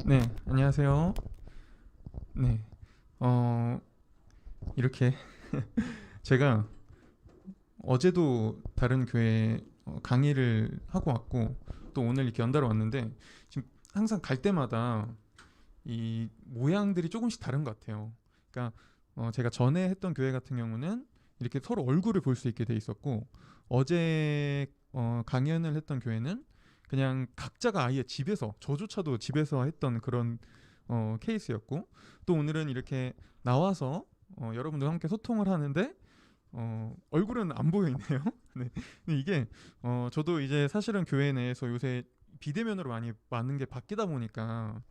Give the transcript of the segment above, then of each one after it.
네, 안녕하세요. 네, 어, 이렇게 제가 어제도 다른 교회 강의를 하고 왔고 또 오늘 이렇게 연달아 왔는데 지금 항상 갈 때마다 이 모양들이 조금씩 다른 것 같아요. 그러니까 제가 전에 했던 교회 같은 경우는 이렇게 서로 얼굴을 볼 수 있게 돼 있었고 어제 강연을 했던 교회는 그냥 각자가 아예 집에서 저조차도 집에서 했던 그런 케이스였고 또 오늘은 이렇게 나와서 여러분들과 함께 소통을 하는데 얼굴은 안 보이네요. 네. 근데 이게 저도 이제 사실은 교회 내에서 요새 비대면으로 많이 많은 게 바뀌다 보니까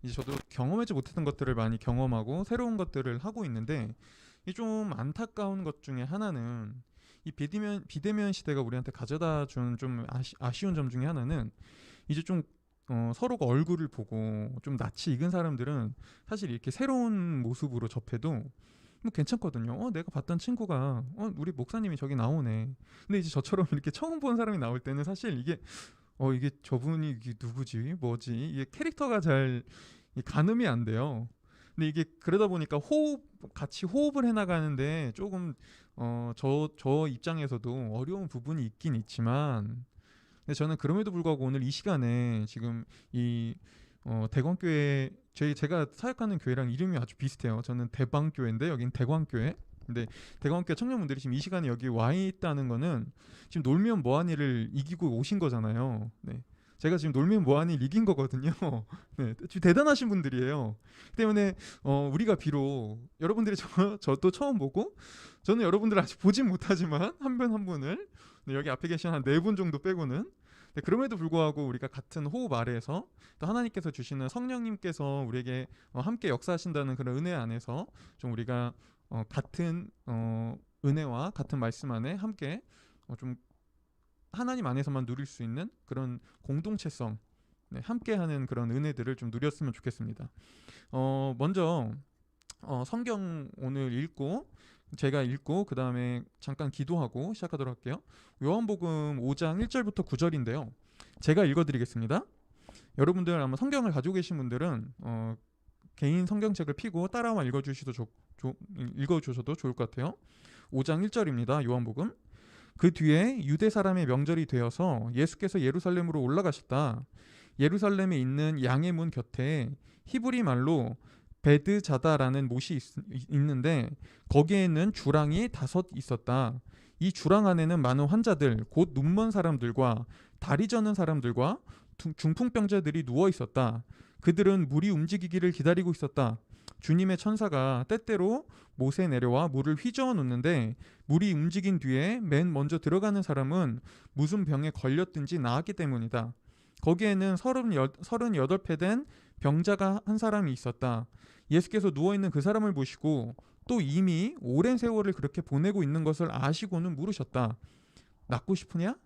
이제 저도 경험하지 못했던 것들을 많이 경험하고 새로운 것들을 하고 있는데 이 좀 안타까운 것 중에 하나는 이 비대면 시대가 우리한테 가져다 준 좀 아쉬운 점 중에 하나는 이제 좀 서로가 얼굴을 보고 좀 낯이 익은 사람들은 사실 이렇게 새로운 모습으로 접해도 뭐 괜찮거든요. 내가 봤던 친구가 우리 목사님이 저기 나오네. 근데 이제 저처럼 이렇게 처음 본 사람이 나올 때는 사실 이게 저분이 이게 누구지? 뭐지? 이게 캐릭터가 잘 가늠이 안 돼요. 근데 이게 그러다 보니까 같이 호흡을 해나가는데 조금 저 입장에서도 어려운 부분이 있긴 있지만 근데 저는 그럼에도 불구하고 오늘 이 시간에 지금 이 대광교회 제가 사역하는 교회랑 이름이 아주 비슷해요. 저는 대방교회인데 여긴 대광교회. 근데 대광교회 청년분들이 지금 이 시간에 여기 와 있다는 거는 지금 놀면 뭐한 일을 이기고 오신 거잖아요. 네. 제가 지금 놀면 뭐한 일 이긴 거거든요. 네, 지금 대단하신 분들이에요. 그 때문에 우리가 비록 여러분들이 저도 처음 보고 저는 여러분들 아직 보진 못하지만 한 분 한 분을 네, 여기 앞에 계신 한 네 분 정도 빼고는 네, 그럼에도 불구하고 우리가 같은 호흡 아래에서 또 하나님께서 주시는 성령님께서 우리에게 함께 역사하신다는 그런 은혜 안에서 좀 우리가 같은 은혜와 같은 말씀 안에 함께 좀 하나님 안에서만 누릴 수 있는 그런 공동체성 네, 함께하는 그런 은혜들을 좀 누렸으면 좋겠습니다. 먼저 성경 오늘 읽고 제가 읽고 그 다음에 잠깐 기도하고 시작하도록 할게요. 요한복음 5장 1절부터 9절인데요. 제가 읽어드리겠습니다. 여러분들 아마 성경을 가지고 계신 분들은 개인 성경책을 피고 따라와 읽어주셔도 좋을 것 같아요. 5장 1절입니다. 요한복음. 그 뒤에 유대 사람의 명절이 되어서 예수께서 예루살렘으로 올라가셨다. 예루살렘에 있는 양의 문 곁에 히브리 말로 베드자다라는 못이 있는데 거기에는 주랑이 5 있었다. 이 주랑 안에는 많은 환자들, 곧 눈먼 사람들과 다리 저는 사람들과 중풍병자들이 누워 있었다. 그들은 물이 움직이기를 기다리고 있었다. 주님의 천사가 때때로 못에 내려와 물을 휘저어 놓는데 물이 움직인 뒤에 맨 먼저 들어가는 사람은 무슨 병에 걸렸든지 나았기 때문이다. 거기에는 38배 된 병자가 한 사람이 있었다. 예수께서 누워있는 그 사람을 보시고 또 이미 오랜 세월을 그렇게 보내고 있는 것을 아시고는 물으셨다. 낫고 싶으냐?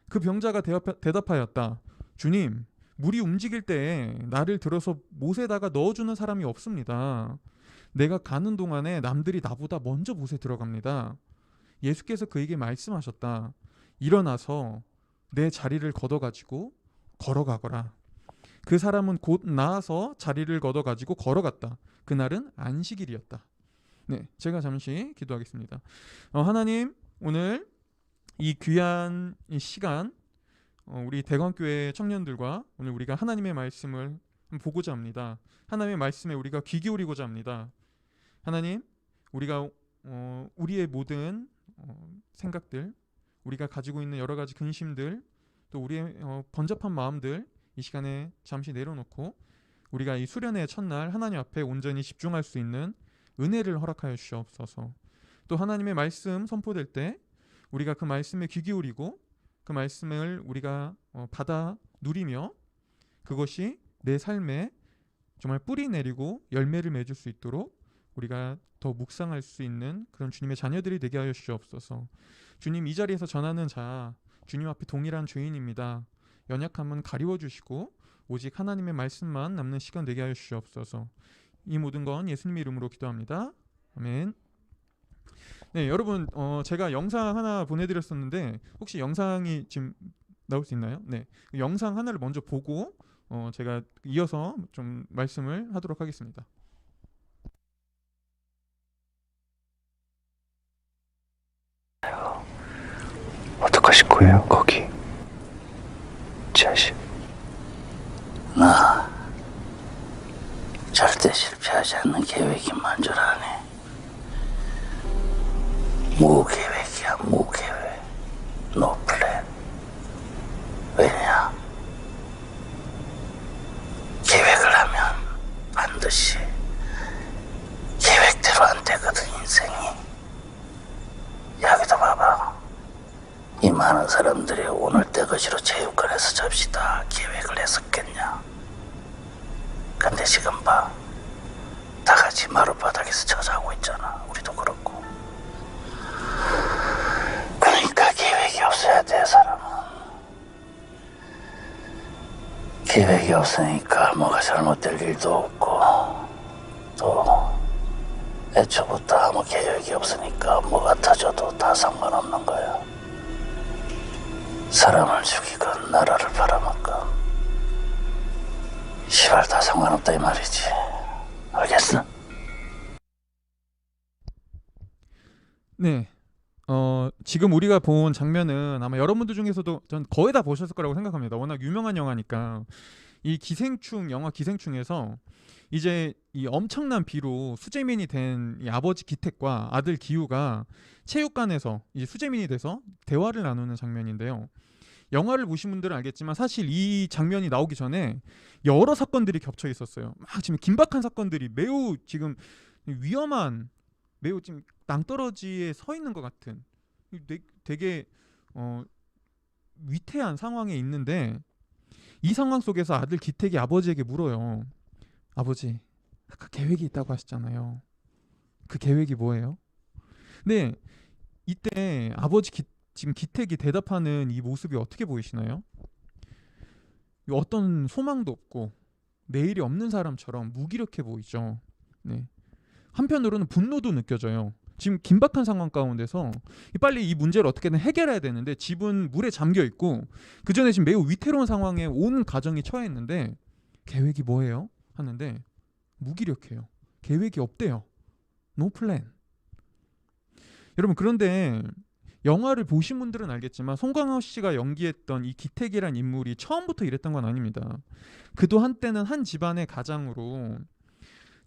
그 병자가 대답하였다. 주님, 물이 움직일 때 나를 들어서 못에다가 넣어주는 사람이 없습니다. 내가 가는 동안에 남들이 나보다 먼저 못에 들어갑니다. 예수께서 그에게 말씀하셨다. 일어나서 내 자리를 걷어가지고 걸어가거라. 그 사람은 곧 나아서 자리를 걷어가지고 걸어갔다. 그날은 안식일이었다. 네, 제가 잠시 기도하겠습니다. 하나님, 오늘 이 귀한 이 시간 우리 대광교회 청년들과 오늘 우리가 하나님의 말씀을 보고자 합니다. 하나님의 말씀에 우리가 귀 기울이고자 합니다. 하나님, 우리가 우리의 모든 생각들, 우리가 가지고 있는 여러 가지 근심들, 또 우리의 번잡한 마음들 이 시간에 잠시 내려놓고 우리가 이 수련의 첫날 하나님 앞에 온전히 집중할 수 있는 은혜를 허락하여 주시옵소서. 또 하나님의 말씀 선포될 때 우리가 그 말씀에 귀 기울이고 그 말씀을 우리가 받아 누리며 그것이 내 삶에 정말 뿌리 내리고 열매를 맺을 수 있도록 우리가 더 묵상할 수 있는 그런 주님의 자녀들이 되게 하여 주시옵소서. 주님, 이 자리에서 전하는 자 주님 앞에 동일한 죄인입니다. 연약함은 가리워 주시고 오직 하나님의 말씀만 남는 시간 되게 하여 주시옵소서. 이 모든 건 예수님의 이름으로 기도합니다. 아멘. 네, 여러분, 제가 영상 하나 보내드렸었는데 혹시 영상이 지금 나올 수 있나요? 네, 그 영상 하나를 먼저 보고 제가 이어서 좀 말씀을 하도록 하겠습니다. 어떡하실 거예요, 거기? 자식. 나 절대 실패하지 않는 계획이 만주라네. 무계획이야, 무계획. 노플랜. 왜냐? 계획을 하면 반드시 계획대로 안 되거든, 인생이. 여기도 봐봐. 이 많은 사람들이 오늘 떼거지로 체육관에서 잡시다 계획을 했었겠냐? 근데 지금 봐. 다 같이 마룻바닥에서 저자고 있잖아. 우리도 그렇고. 그러니까 계획이 없어야 돼, 사람은. 계획이 없으니까 뭐가 잘못될 일도 없고, 또 애초부터 아무 계획이 없으니까 뭐가 터져도 다 상관없는 거야. 사람을 죽이건 나라를 팔아먹건 시발 다 상관없다 이 말이지. 알겠어? 네. 지금 우리가 본 장면은 아마 여러분들 중에서도 전 거의 다 보셨을 거라고 생각합니다. 워낙 유명한 영화니까. 이 기생충 영화 기생충에서 이제 이 엄청난 비로 수재민이 된 이 아버지 기택과 아들 기우가 체육관에서 이제 수재민이 돼서 대화를 나누는 장면인데요. 영화를 보신 분들은 알겠지만 사실 이 장면이 나오기 전에 여러 사건들이 겹쳐 있었어요. 막 지금 긴박한 사건들이 매우 지금 위험한, 매우 지금 낭떠러지에 서 있는 것 같은 되게 위태한 상황에 있는데, 이 상황 속에서 아들 기택이 아버지에게 물어요. 아버지, 아까 계획이 있다고 하셨잖아요. 그 계획이 뭐예요? 근데 이때 지금 기택이 대답하는 이 모습이 어떻게 보이시나요? 어떤 소망도 없고 내일이 없는 사람처럼 무기력해 보이죠. 네. 한편으로는 분노도 느껴져요. 지금 긴박한 상황 가운데서 빨리 이 문제를 어떻게든 해결해야 되는데 집은 물에 잠겨 있고 그 전에 지금 매우 위태로운 상황에 온 가정이 처해 있는데 계획이 뭐예요? 하는데 무기력해요. 계획이 없대요. 노 플랜. 여러분, 그런데 영화를 보신 분들은 알겠지만 송강호 씨가 연기했던 이 기택이란 인물이 처음부터 이랬던 건 아닙니다. 그도 한때는 한 집안의 가장으로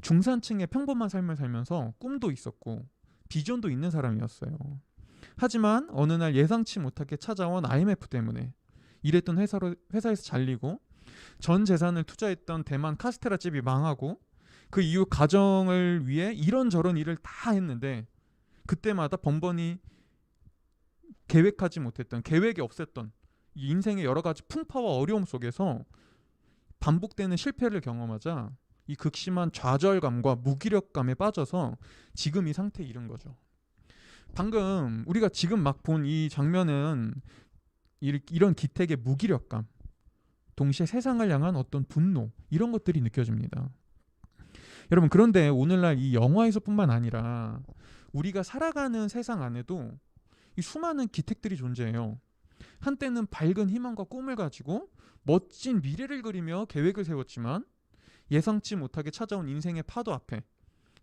중산층의 평범한 삶을 살면서 꿈도 있었고 비전도 있는 사람이었어요. 하지만 어느 날 예상치 못하게 찾아온 IMF 때문에 일했던 회사에서 잘리고 전 재산을 투자했던 대만 카스테라 집이 망하고 그 이후 가정을 위해 이런저런 일을 다 했는데 그때마다 번번이 계획하지 못했던, 계획이 없었던 이 인생의 여러 가지 풍파와 어려움 속에서 반복되는 실패를 경험하자 이 극심한 좌절감과 무기력감에 빠져서 지금 이 상태에 이른 거죠. 방금 우리가 지금 막 본 이 장면은 이런 기택의 무기력감, 동시에 세상을 향한 어떤 분노, 이런 것들이 느껴집니다. 여러분, 그런데 오늘날 이 영화에서뿐만 아니라 우리가 살아가는 세상 안에도 이 수많은 기택들이 존재해요. 한때는 밝은 희망과 꿈을 가지고 멋진 미래를 그리며 계획을 세웠지만 예상치 못하게 찾아온 인생의 파도 앞에,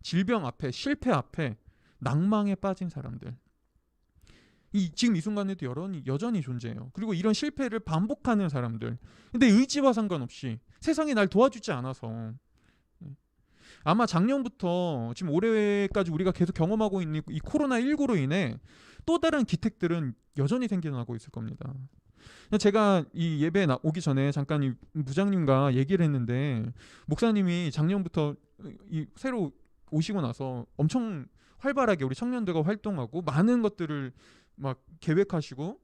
질병 앞에, 실패 앞에 낭망에 빠진 사람들, 지금 이 순간에도 여전히 존재해요. 그리고 이런 실패를 반복하는 사람들, 근데 의지와 상관없이 세상이 날 도와주지 않아서 아마 작년부터 지금 올해까지 우리가 계속 경험하고 있는 이 코로나19로 인해 또 다른 기택들은 여전히 생겨나고 있을 겁니다. 제가 이 예배 오기 전에 잠깐 이 부장님과 얘기를 했는데, 목사님이 작년부터 새로 오시고 나서 엄청 활발하게 우리 청년들과 활동하고 많은 것들을 막 계획하시고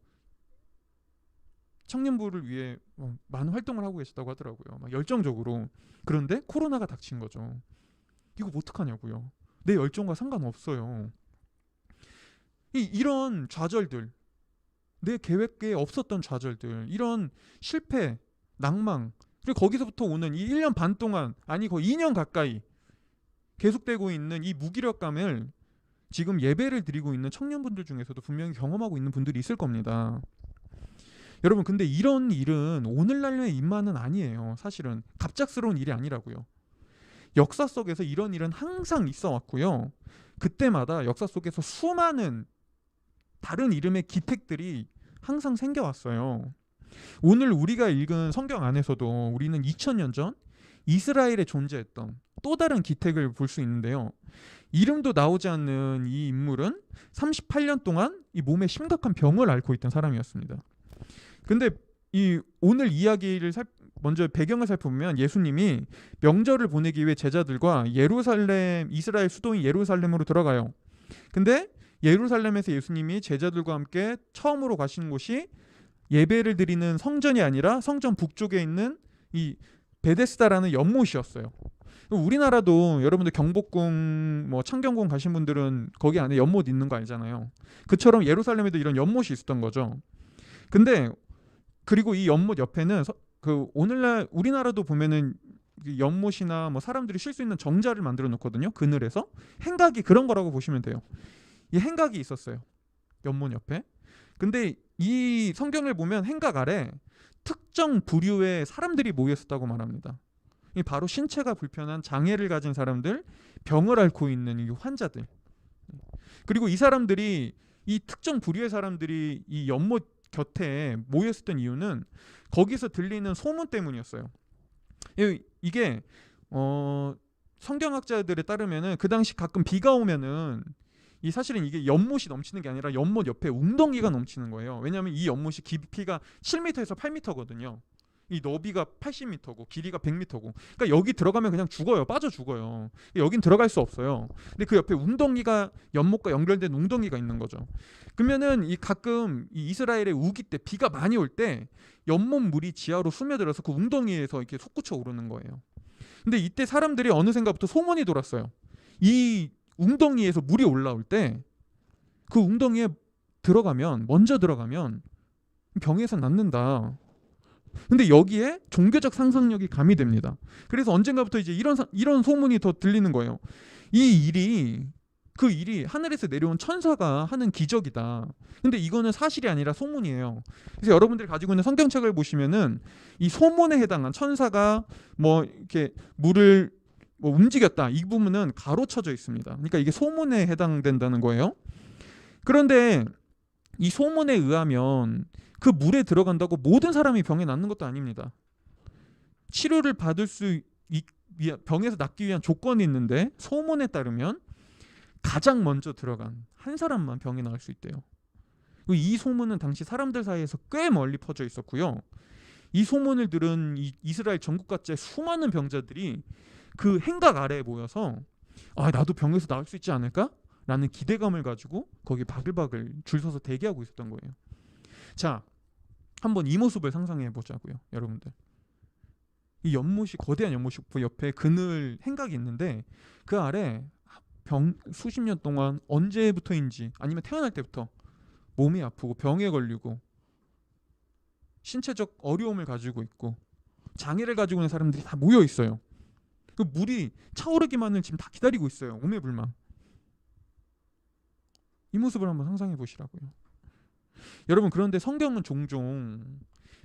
청년부를 위해 많은 활동을 하고 계시다고 하더라고요. 막 열정적으로. 그런데 코로나가 닥친 거죠. 이거 어떡하냐고요. 내 열정과 상관없어요. 이런 좌절들, 내 계획에 없었던 좌절들, 이런 실패, 낭망, 그리고 거기서부터 오는 이 1년 반 동안, 아니 거의 2년 가까이 계속되고 있는 이 무기력감을 지금 예배를 드리고 있는 청년분들 중에서도 분명히 경험하고 있는 분들이 있을 겁니다. 여러분 근데 이런 일은 오늘날의 일만은 아니에요. 사실은 갑작스러운 일이 아니라고요. 역사 속에서 이런 일은 항상 있어 왔고요. 그때마다 역사 속에서 수많은 다른 이름의 기택들이 항상 생겨왔어요. 오늘 우리가 읽은 성경 안에서도 우리는 2000년 전 이스라엘에 존재했던 또 다른 기택을 볼 수 있는데요. 이름도 나오지 않는 이 인물은 38년 동안 이 몸에 심각한 병을 앓고 있던 사람이었습니다. 근데 이 오늘 이야기를 먼저 배경을 살펴보면 예수님이 명절을 보내기 위해 제자들과 이스라엘 수도인 예루살렘으로 들어가요. 근데 예루살렘에서 예수님이 제자들과 함께 처음으로 가신 곳이 예배를 드리는 성전이 아니라 성전 북쪽에 있는 이 베데스다라는 연못이었어요. 우리나라도 여러분들 경복궁, 뭐 창경궁 가신 분들은 거기 안에 연못 있는 거 알잖아요. 그처럼 예루살렘에도 이런 연못이 있었던 거죠. 근데 그리고 이 연못 옆에는 그 오늘날 우리나라도 보면은 연못이나 뭐 사람들이 쉴 수 있는 정자를 만들어 놓거든요. 그늘에서 행각이 그런 거라고 보시면 돼요. 이 행각이 있었어요. 연못 옆에. 근데 이 성경을 보면 행각 아래 특정 부류의 사람들이 모여 있었다고 말합니다. 이 바로 신체가 불편한 장애를 가진 사람들, 병을 앓고 있는 이 환자들. 그리고 이 사람들이 이 특정 부류의 사람들이 이 연못 곁에 모였었던 이유는 거기서 들리는 소문 때문이었어요. 이게 성경학자들에 따르면은 그 당시 가끔 비가 오면은 이 사실은 이게 연못이 넘치는 게 아니라 연못 옆에 웅덩이가 넘치는 거예요. 왜냐하면 이 연못이 깊이가 7m에서 8m거든요. 이 너비가 80m고 길이가 100m고. 그러니까 여기 들어가면 그냥 죽어요. 빠져 죽어요. 여긴 들어갈 수 없어요. 근데 그 옆에 웅덩이가 연못과 연결된 웅덩이가 있는 거죠. 그러면은 이 가끔 이 이스라엘의 우기 때 비가 많이 올 때 연못 물이 지하로 스며들어서 그 웅덩이에서 이렇게 솟구쳐 오르는 거예요. 근데 이때 사람들이 어느샌가부터 소문이 돌았어요. 이 웅덩이에서 물이 올라올 때 그 웅덩이에 먼저 들어가면 병에서 낫는다. 근데 여기에 종교적 상상력이 가미됩니다. 그래서 언젠가부터 이제 이런 소문이 더 들리는 거예요. 그 일이 하늘에서 내려온 천사가 하는 기적이다. 근데 이거는 사실이 아니라 소문이에요. 그래서 여러분들이 가지고 있는 성경책을 보시면은 이 소문에 해당한 천사가 뭐 이렇게 물을 뭐 움직였다, 이 부분은 가로쳐져 있습니다. 그러니까 이게 소문에 해당된다는 거예요. 그런데 이 소문에 의하면 그 물에 들어간다고 모든 사람이 병에 낫는 것도 아닙니다. 치료를 받을 병에서 낫기 위한 조건이 있는데 소문에 따르면 가장 먼저 들어간 한 사람만 병이 나을 수 있대요. 이 소문은 당시 사람들 사이에서 꽤 멀리 퍼져 있었고요. 이 소문을 들은 이스라엘 전국 각지의 수많은 병자들이 그 행각 아래에 모여서 나도 병에서 나을 수 있지 않을까? 라는 기대감을 가지고 거기 바글바글 줄 서서 대기하고 있었던 거예요. 자, 한번 이 모습을 상상해 보자고요, 여러분들. 이 거대한 연못이 옆에 그늘 행각이 있는데 그 아래 수십 년 동안 언제부터인지 아니면 태어날 때부터 몸이 아프고 병에 걸리고 신체적 어려움을 가지고 있고 장애를 가지고 있는 사람들이 다 모여 있어요. 그 물이 차오르기만을 지금 다 기다리고 있어요. 오매불망. 이 모습을 한번 상상해 보시라고요. 여러분, 그런데 성경은 종종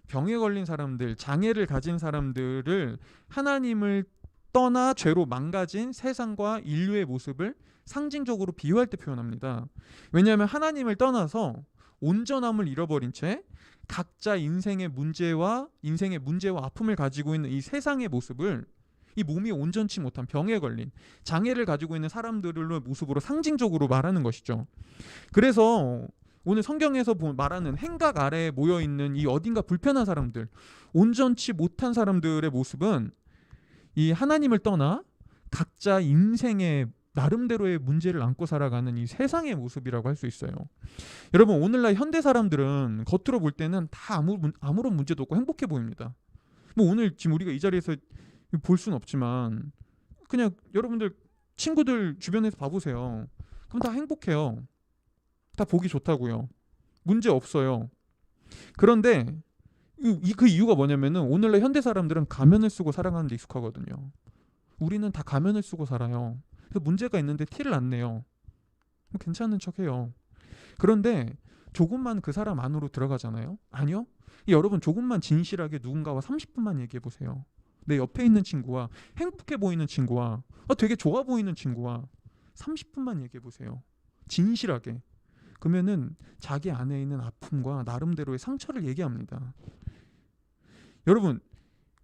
병에 걸린 사람들, 장애를 가진 사람들을 하나님을 떠나 죄로 망가진 세상과 인류의 모습을 상징적으로 비유할 때 표현합니다. 왜냐하면 하나님을 떠나서 온전함을 잃어버린 채 각자 인생의 문제와 아픔을 가지고 있는 이 세상의 모습을, 이 몸이 온전치 못한 병에 걸린 장애를 가지고 있는 사람들의 모습으로 상징적으로 말하는 것이죠. 그래서 오늘 성경에서 말하는 행각 아래에 모여있는 이 어딘가 불편한 사람들, 온전치 못한 사람들의 모습은 이 하나님을 떠나 각자 인생의 나름대로의 문제를 안고 살아가는 이 세상의 모습이라고 할 수 있어요. 여러분, 오늘날 현대 사람들은 겉으로 볼 때는 다 아무런 문제도 없고 행복해 보입니다. 뭐 오늘 지금 우리가 이 자리에서 볼 수는 없지만 그냥 여러분들 친구들 주변에서 봐보세요. 그럼 다 행복해요. 다 보기 좋다고요. 문제 없어요. 그런데 그 이유가 뭐냐면은 오늘날 현대 사람들은 가면을 쓰고 살아가는 데 익숙하거든요. 우리는 다 가면을 쓰고 살아요. 그래서 문제가 있는데 티를 안 내요. 괜찮은 척해요. 그런데 조금만 그 사람 안으로 들어가잖아요. 아니요. 여러분 조금만 진실하게 누군가와 30분만 얘기해 보세요. 내 옆에 있는 친구와, 행복해 보이는 친구와, 되게 좋아 보이는 친구와 30분만 얘기해 보세요. 진실하게. 그러면은 자기 안에 있는 아픔과 나름대로의 상처를 얘기합니다. 여러분,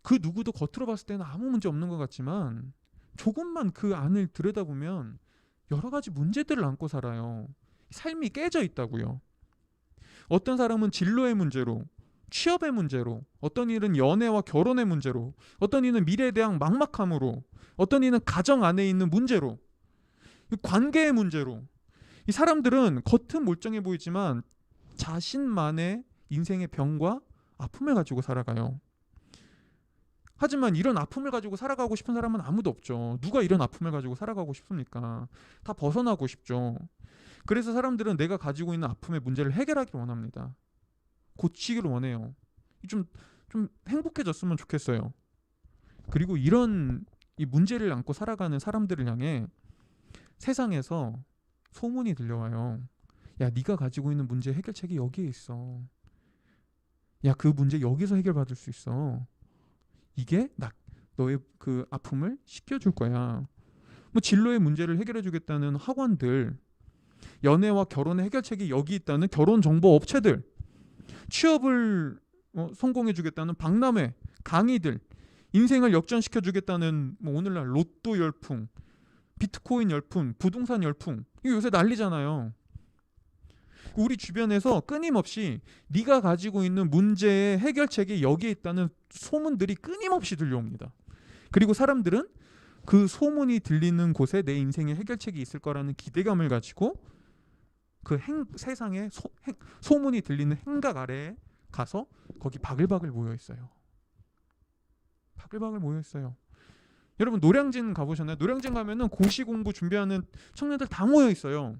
그 누구도 겉으로 봤을 때는 아무 문제 없는 것 같지만 조금만 그 안을 들여다보면 여러 가지 문제들을 안고 살아요. 삶이 깨져 있다고요. 어떤 사람은 진로의 문제로, 취업의 문제로, 어떤 일은 연애와 결혼의 문제로, 어떤 일은 미래에 대한 막막함으로, 어떤 일은 가정 안에 있는 문제로, 관계의 문제로. 이 사람들은 겉은 멀쩡해 보이지만 자신만의 인생의 병과 아픔을 가지고 살아가요. 하지만 이런 아픔을 가지고 살아가고 싶은 사람은 아무도 없죠. 누가 이런 아픔을 가지고 살아가고 싶습니까? 다 벗어나고 싶죠. 그래서 사람들은 내가 가지고 있는 아픔의 문제를 해결하기를 원합니다. 고치기를 원해요. 좀 행복해졌으면 좋겠어요. 그리고 이런 이 문제를 안고 살아가는 사람들을 향해 세상에서 소문이 들려와요. 야, 네가 가지고 있는 문제 해결책이 여기에 있어. 야, 그 문제 여기서 해결받을 수 있어. 이게 너의 그 아픔을 식혀줄 거야. 뭐 진로의 문제를 해결해주겠다는 학원들, 연애와 결혼의 해결책이 여기 있다는 결혼 정보 업체들, 취업을 성공해주겠다는 박람회, 강의들, 인생을 역전시켜주겠다는 뭐 오늘날 로또 열풍, 비트코인 열풍, 부동산 열풍, 이거 요새 난리잖아요. 우리 주변에서 끊임없이 네가 가지고 있는 문제의 해결책이 여기에 있다는 소문들이 끊임없이 들려옵니다. 그리고 사람들은 그 소문이 들리는 곳에 내 인생의 해결책이 있을 거라는 기대감을 가지고 그 세상에 소문이 들리는 행각 아래에 가서 거기 바글바글 모여 있어요. 바글바글 모여 있어요. 여러분 노량진 가보셨나요? 노량진 가면은 고시 공부 준비하는 청년들 다 모여 있어요.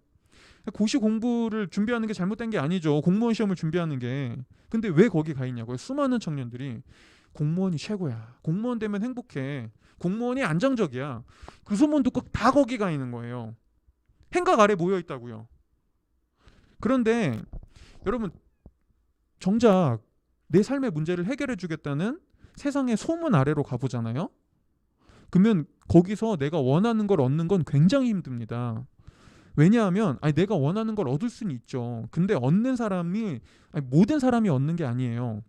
고시 공부를 준비하는 게 잘못된 게 아니죠. 공무원 시험을 준비하는 게. 근데 왜 거기 가 있냐고요. 수많은 청년들이 공무원이 최고야. 공무원 되면 행복해. 공무원이 안정적이야. 그 소문 듣고 다 거기 가 있는 거예요. 행각 아래 모여 있다고요. 그런데 여러분 정작 내 삶의 문제를 해결해 주겠다는 세상의 소문 아래로 가보잖아요. 그러면 거기서 내가 원하는 걸 얻는 건 굉장히 힘듭니다. 왜냐하면 내가 원하는 걸 얻을 수는 있죠. 근데 얻는 사람이 모든 사람이 얻는 게 아니에요.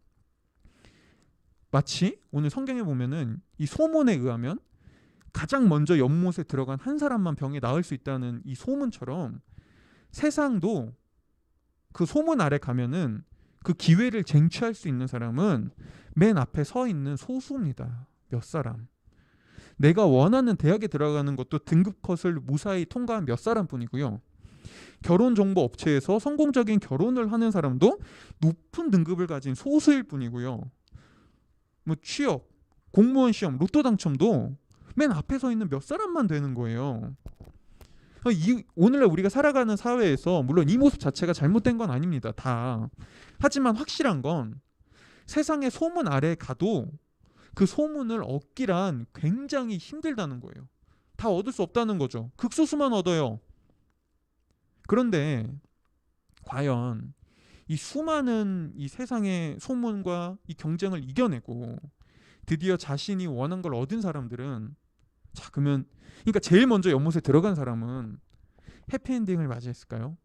마치 오늘 성경에 보면은 이 소문에 의하면 가장 먼저 연못에 들어간 한 사람만 병이 나을 수 있다는 이 소문처럼 세상도 그 소문 아래 가면은 그 기회를 쟁취할 수 있는 사람은 맨 앞에 서 있는 소수입니다. 몇 사람. 내가 원하는 대학에 들어가는 것도 등급 컷을 무사히 통과한 몇 사람뿐이고요. 결혼 정보 업체에서 성공적인 결혼을 하는 사람도 높은 등급을 가진 소수일 뿐이고요. 뭐 취업, 공무원 시험, 로또 당첨도 맨 앞에 서 있는 몇 사람만 되는 거예요. 오늘날 우리가 살아가는 사회에서 물론 이 모습 자체가 잘못된 건 아닙니다. 다. 하지만 확실한 건 세상의 소문 아래에 가도 그 소문을 얻기란 굉장히 힘들다는 거예요. 다 얻을 수 없다는 거죠. 극소수만 얻어요. 그런데 과연 이 수많은 이 세상의 소문과 이 경쟁을 이겨내고 드디어 자신이 원한 걸 얻은 사람들은 그러면 그러니까 제일 먼저 연못에 들어간 사람은 해피엔딩을 맞이했을까요?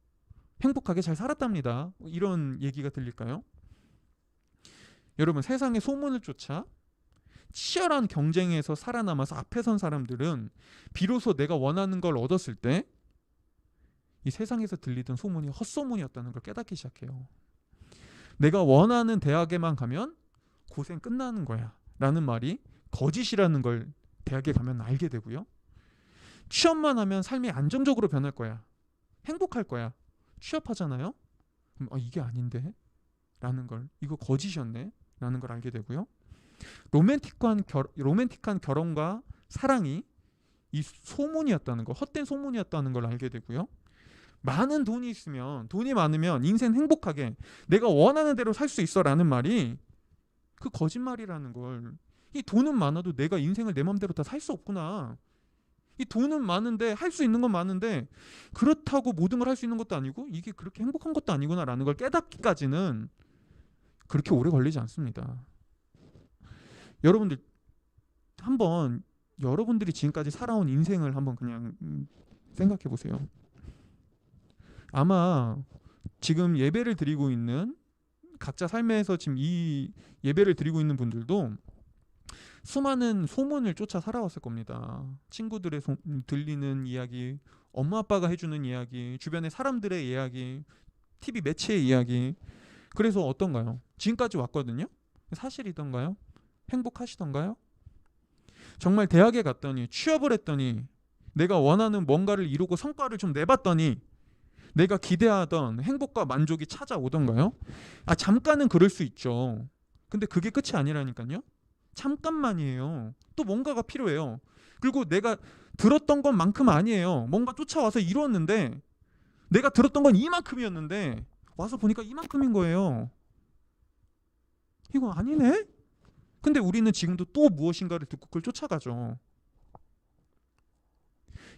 행복하게 잘 살았답니다. 이런 얘기가 들릴까요? 여러분 세상의 소문을 쫓아 치열한 경쟁에서 살아남아서 앞에 선 사람들은 비로소 내가 원하는 걸 얻었을 때 이 세상에서 들리던 소문이 헛소문이었다는 걸 깨닫기 시작해요. 내가 원하는 대학에만 가면 고생 끝나는 거야 라는 말이 거짓이라는 걸 대학에 가면 알게 되고요. 취업만 하면 삶이 안정적으로 변할 거야. 행복할 거야. 취업하잖아요. 그럼 이게 아닌데? 라는 걸 이거 거짓이었네? 라는 걸 알게 되고요. 로맨틱한 결혼과 사랑이 이 소문이었다는 거, 헛된 소문이었다는 걸 알게 되고요. 많은 돈이 있으면, 돈이 많으면 인생 행복하게 내가 원하는 대로 살 수 있어 라는 말이 그 거짓말이라는 걸, 이 돈은 많아도 내가 인생을 내 맘대로 다 살 수 없구나, 이 돈은 많은데 할 수 있는 건 많은데 그렇다고 모든 걸 할 수 있는 것도 아니고 이게 그렇게 행복한 것도 아니구나라는 걸 깨닫기까지는 그렇게 오래 걸리지 않습니다. 여러분들 한번 여러분들이 지금까지 살아온 인생을 한번 그냥 생각해 보세요. 아마 지금 예배를 드리고 있는 각자 삶에서 지금 이 예배를 드리고 있는 분들도 수많은 소문을 쫓아 살아왔을 겁니다. 친구들의 들리는 이야기, 엄마 아빠가 해주는 이야기, 주변의 사람들의 이야기, TV 매체의 이야기. 그래서 어떤가요? 지금까지 왔거든요. 사실이던가요? 행복하시던가요? 정말 대학에 갔더니 취업을 했더니 내가 원하는 뭔가를 이루고 성과를 좀 내봤더니 내가 기대하던 행복과 만족이 찾아오던가요? 잠깐은 그럴 수 있죠. 근데 그게 끝이 아니라니까요. 잠깐만이에요. 또 뭔가가 필요해요. 그리고 내가 들었던 것만큼 아니에요. 뭔가 쫓아와서 이루었는데 내가 들었던 건 이만큼이었는데 와서 보니까 이만큼인 거예요. 이거 아니네? 근데 우리는 지금도 또 무엇인가를 듣고 그걸 쫓아가죠.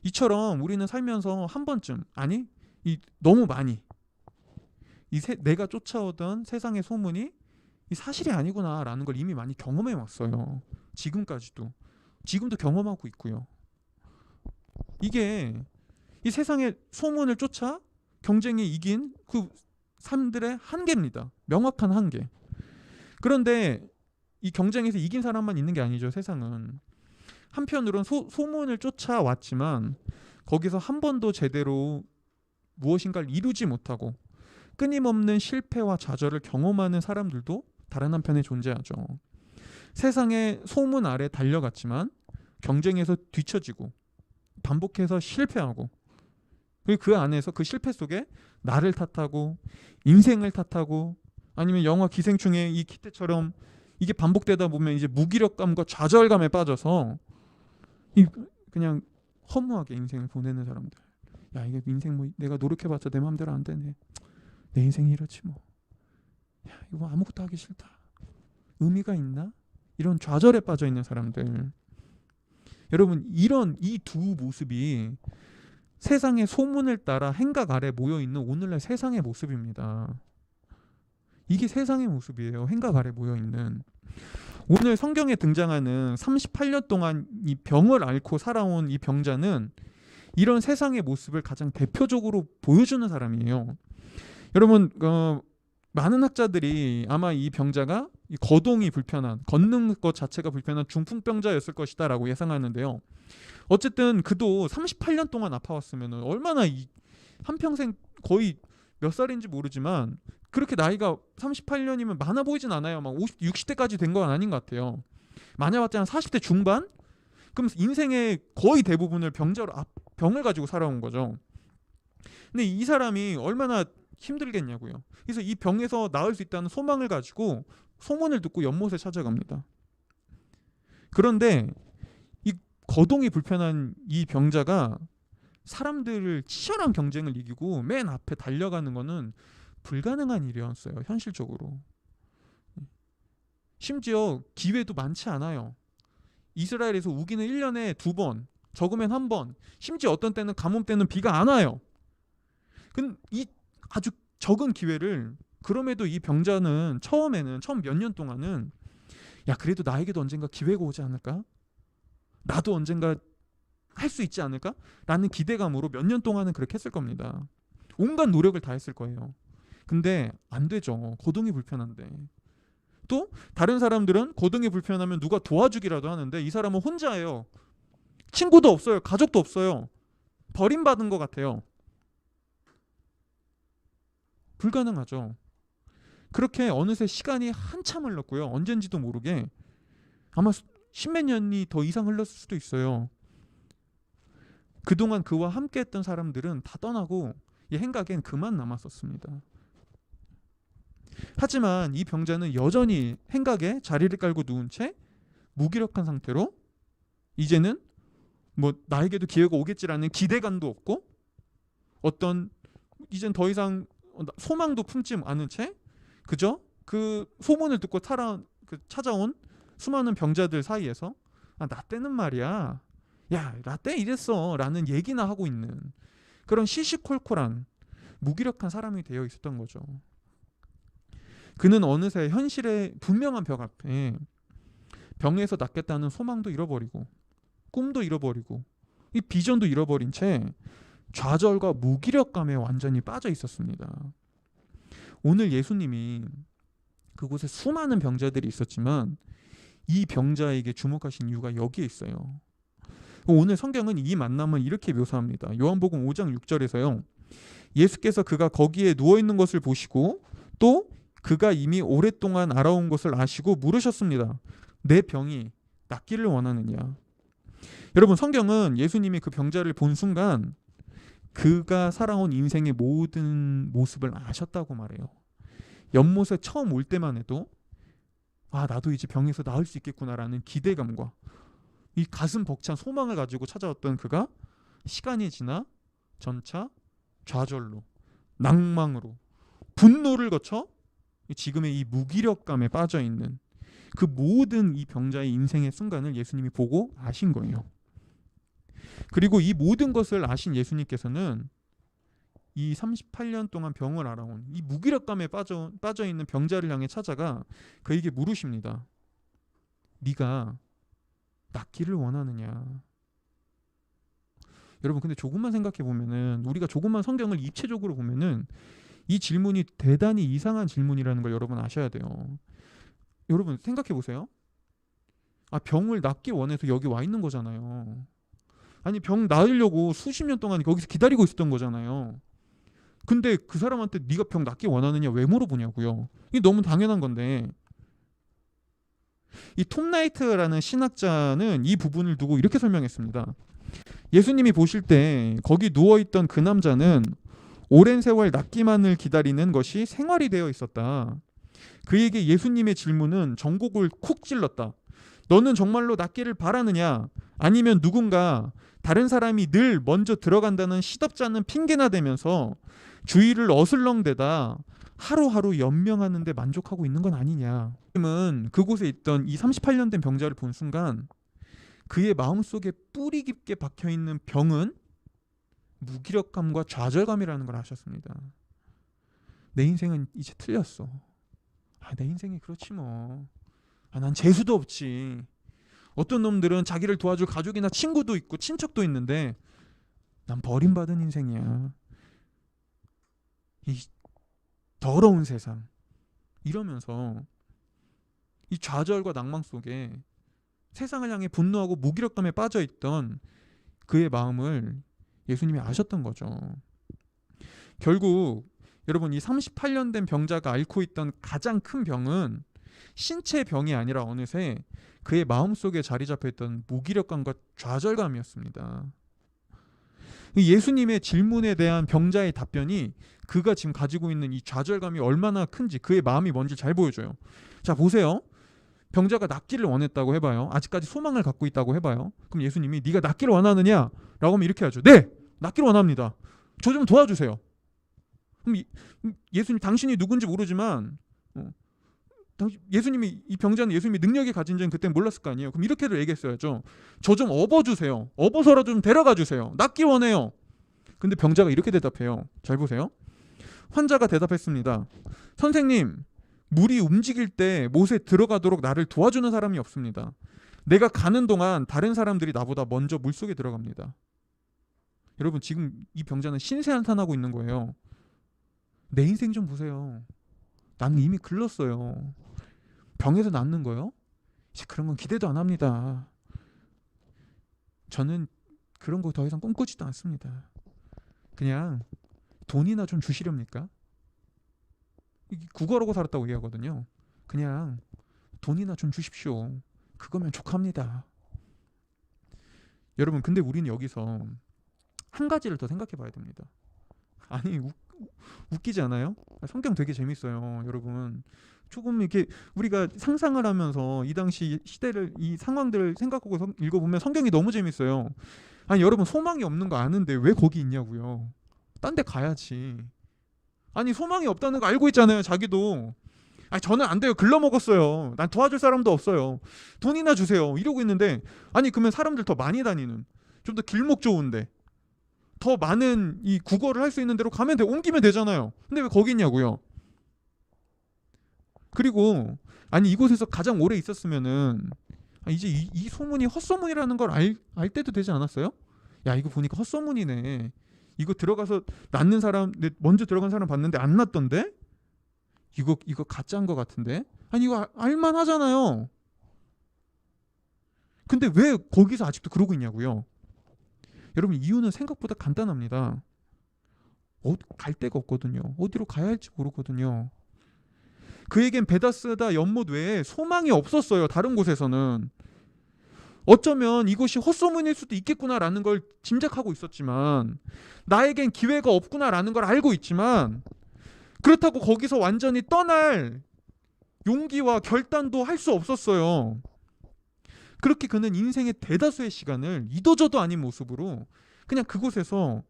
이처럼 우리는 살면서 한 번쯤, 아니 너무 많이 내가 쫓아오던 세상의 소문이 이 사실이 아니구나라는 걸 이미 많이 경험해 왔어요. 지금도 경험하고 있고요. 이게 이 세상의 소문을 쫓아 경쟁에 이긴 그 삶들의 한계입니다. 명확한 한계. 그런데 이 경쟁에서 이긴 사람만 있는 게 아니죠. 세상은 한편으론 소문을 쫓아왔지만 거기서 한 번도 제대로 무엇인가를 이루지 못하고 끊임없는 실패와 좌절을 경험하는 사람들도 다른 한편에 존재하죠. 세상의 소문 아래 달려갔지만 경쟁에서 뒤처지고 반복해서 실패하고 그리고 그 안에서 그 실패 속에 나를 탓하고 인생을 탓하고 아니면 영화 기생충의 이 기태처럼 이게 반복되다 보면 이제 무기력감과 좌절감에 빠져서 그냥 허무하게 인생을 보내는 사람들. 야, 이게 인생 뭐 내가 노력해봤자 내 마음대로 안 되네. 내 인생이 이렇지 뭐. 야, 이거 아무것도 하기 싫다. 의미가 있나? 이런 좌절에 빠져 있는 사람들. 여러분, 이런 이 두 모습이 세상의 소문을 따라 행각 아래 모여 있는 오늘날 세상의 모습입니다. 이게 세상의 모습이에요. 행각 아래 모여 있는. 오늘 성경에 등장하는 38년 동안 이 병을 앓고 살아온 이 병자는 이런 세상의 모습을 가장 대표적으로 보여주는 사람이에요. 여러분, 많은 학자들이 아마 이 병자가 이 거동이 불편한, 걷는 것 자체가 불편한 중풍병자였을 것이다라고 예상하는데요. 어쨌든 그도 38년 동안 아파왔으면 얼마나 한평생 거의 몇 살인지 모르지만 그렇게 나이가 38년이면 많아 보이진 않아요. 막 50, 60대까지 된 건 아닌 것 같아요. 많아봤자 한 40대 중반? 그럼 인생의 거의 대부분을 병을 가지고 살아온 거죠. 근데 이 사람이 얼마나 힘들겠냐고요. 그래서 이 병에서 나을 수 있다는 소망을 가지고 소문을 듣고 연못에 찾아갑니다. 그런데 이 거동이 불편한 이 병자가 사람들을 치열한 경쟁을 이기고 맨 앞에 달려가는 거는 불가능한 일이었어요. 현실적으로. 심지어 기회도 많지 않아요. 이스라엘에서 우기는 1년에 2번, 적으면 1번, 심지어 어떤 때는 가뭄 때는 비가 안 와요. 근데 이 아주 적은 기회를 그럼에도 이 병자는 처음 몇 년 동안은 야, 그래도 나에게도 언젠가 기회가 오지 않을까? 나도 언젠가 할 수 있지 않을까? 라는 기대감으로 몇 년 동안은 그렇게 했을 겁니다. 온갖 노력을 다 했을 거예요. 근데 안 되죠. 거동이 불편한데. 또 다른 사람들은 거동이 불편하면 누가 도와주기라도 하는데 이 사람은 혼자예요. 친구도 없어요. 가족도 없어요. 버림받은 것 같아요. 불가능하죠. 그렇게 어느새 시간이 한참 흘렀고요. 언젠지도 모르게 아마 십몇 년이 더 이상 흘렀을 수도 있어요. 그동안 그와 함께 했던 사람들은 다 떠나고 이 행각엔 그만 남았었습니다. 하지만 이 병자는 여전히 행각에 자리를 깔고 누운 채 무기력한 상태로 이제는 뭐 나에게도 기회가 오겠지라는 기대감도 없고 이젠 더 이상 소망도 품지 않은 채 그저 그 소문을 듣고 찾아온 수많은 병자들 사이에서 나 때는 말이야 야, 나 때 이랬어 라는 얘기나 하고 있는 그런 시시콜콜한 무기력한 사람이 되어 있었던 거죠. 그는 어느새 현실의 분명한 벽 앞에 병에서 낫겠다는 소망도 잃어버리고 꿈도 잃어버리고 이 비전도 잃어버린 채 좌절과 무기력감에 완전히 빠져 있었습니다. 오늘 예수님이 그곳에 수많은 병자들이 있었지만 이 병자에게 주목하신 이유가 여기에 있어요. 오늘 성경은 이 만남을 이렇게 묘사합니다. 요한복음 5장 6절에서요. 예수께서 그가 거기에 누워있는 것을 보시고 또 그가 이미 오랫동안 알아온 것을 아시고 물으셨습니다. 내 병이 낫기를 원하느냐? 여러분, 성경은 예수님이 그 병자를 본 순간 그가 살아온 인생의 모든 모습을 아셨다고 말해요. 연못에 처음 올 때만 해도 나도 이제 병에서 나을 수 있겠구나라는 기대감과 이 가슴 벅찬 소망을 가지고 찾아왔던 그가 시간이 지나 점차 좌절로, 낭망으로, 분노를 거쳐 지금의 이 무기력감에 빠져 있는 그 모든 이 병자의 인생의 순간을 예수님이 보고 아신 거예요. 그리고 이 모든 것을 아신 예수님께서는 이 38년 동안 병을 알아온 이 무기력감에 빠져 있는 병자를 향해 찾아가 그에게 물으십니다. 네가 낫기를 원하느냐? 여러분, 근데 조금만 생각해 보면은, 우리가 조금만 성경을 입체적으로 보면은 이 질문이 대단히 이상한 질문이라는 걸 여러분 아셔야 돼요. 여러분 생각해 보세요. 병을 낫기 원해서 여기 와 있는 거잖아요. 아니, 병 나으려고 수십 년 동안 거기서 기다리고 있었던 거잖아요. 근데 그 사람한테 네가 병 낫기 원하느냐 왜 물어보냐고요. 이게 너무 당연한 건데. 이 톰 나이트라는 신학자는 이 부분을 두고 이렇게 설명했습니다. 예수님이 보실 때 거기 누워있던 그 남자는 오랜 세월 낫기만을 기다리는 것이 생활이 되어 있었다. 그에게 예수님의 질문은 전곡을 콕 찔렀다. 너는 정말로 낫기를 바라느냐? 아니면 누군가 다른 사람이 늘 먼저 들어간다는 시덥지 않은 핑계나 대면서 주의를 어슬렁대다 하루하루 연명하는 데 만족하고 있는 건 아니냐. 예수님은 그곳에 있던 이 38년 된 병자를 본 순간 그의 마음속에 뿌리 깊게 박혀있는 병은 무기력감과 좌절감이라는 걸 아셨습니다. 내 인생은 이제 틀렸어. 내 인생이 그렇지 뭐. 난 재수도 없지. 어떤 놈들은 자기를 도와줄 가족이나 친구도 있고 친척도 있는데 난 버림받은 인생이야. 이 더러운 세상. 이러면서 이 좌절과 낭망 속에 세상을 향해 분노하고 무기력감에 빠져있던 그의 마음을 예수님이 아셨던 거죠. 결국 여러분, 이 38년 된 병자가 앓고 있던 가장 큰 병은 신체 병이 아니라 어느새 그의 마음속에 자리 잡혀있던 무기력감과 좌절감이었습니다. 예수님의 질문에 대한 병자의 답변이 그가 지금 가지고 있는 이 좌절감이 얼마나 큰지, 그의 마음이 뭔지 잘 보여줘요. 자, 보세요. 병자가 낫기를 원했다고 해봐요. 아직까지 소망을 갖고 있다고 해봐요. 그럼 예수님이 네가 낫기를 원하느냐? 라고 하면 이렇게 하죠. 네! 낫기를 원합니다. 저 좀 도와주세요. 그럼 예수님, 당신이 누군지 모르지만 예수님이, 이 병자는 예수님이 능력이 가진지는 그때 몰랐을 거 아니에요. 그럼 이렇게도 얘기했어야죠. 저 좀 업어주세요. 업어서라도 좀 데려가 주세요. 낫기 원해요. 근데 병자가 이렇게 대답해요. 잘 보세요. 환자가 대답했습니다. 선생님, 물이 움직일 때 못에 들어가도록 나를 도와주는 사람이 없습니다. 내가 가는 동안 다른 사람들이 나보다 먼저 물속에 들어갑니다. 여러분, 지금 이 병자는 신세한탄하고 있는 거예요. 내 인생 좀 보세요. 나는 이미 글렀어요. 병에서 낫는 거요? 이제 그런 건 기대도 안 합니다. 저는 그런 거 더 이상 꿈꾸지도 않습니다. 그냥 돈이나 좀 주시렵니까? 구걸하고 살았다고 얘기하거든요. 그냥 돈이나 좀 주십시오. 그거면 족합니다. 여러분, 근데 우리는 여기서 한 가지를 더 생각해 봐야 됩니다. 아니, 웃기지 않아요? 성경 되게 재밌어요. 여러분, 조금 이렇게 우리가 상상을 하면서 이 당시 시대를, 이 상황들을 생각하고 읽어보면 성경이 너무 재밌어요. 아니, 여러분, 소망이 없는 거 아는데 왜 거기 있냐고요. 딴 데 가야지. 아니, 소망이 없다는 거 알고 있잖아요, 자기도. 아니 저는 안 돼요. 글러먹었어요. 난 도와줄 사람도 없어요. 돈이나 주세요. 이러고 있는데 아니 그러면 사람들 더 많이 다니는 좀 더 길목 좋은데 더 많은 이 국어를 할 수 있는 데로 가면 돼. 옮기면 되잖아요. 근데 왜 거기 있냐고요. 그리고 아니 이곳에서 가장 오래 있었으면은 이제 이 소문이 헛소문이라는 걸 알 때도 되지 않았어요? 야 이거 보니까 헛소문이네. 이거 들어가서 낳는 사람 먼저 들어간 사람 봤는데 안 낳던데? 이거 가짜인 것 같은데? 아니 이거 알만 하잖아요. 근데 왜 거기서 아직도 그러고 있냐고요. 여러분 이유는 생각보다 간단합니다. 갈 데가 없거든요. 어디로 가야 할지 모르거든요. 그에겐 베다스다 연못 외에 소망이 없었어요. 다른 곳에서는. 어쩌면 이곳이 헛소문일 수도 있겠구나라는 걸 짐작하고 있었지만 나에겐 기회가 없구나라는 걸 알고 있지만 그렇다고 거기서 완전히 떠날 용기와 결단도 할 수 없었어요. 그렇게 그는 인생의 대다수의 시간을 이도저도 아닌 모습으로 그냥 그곳에서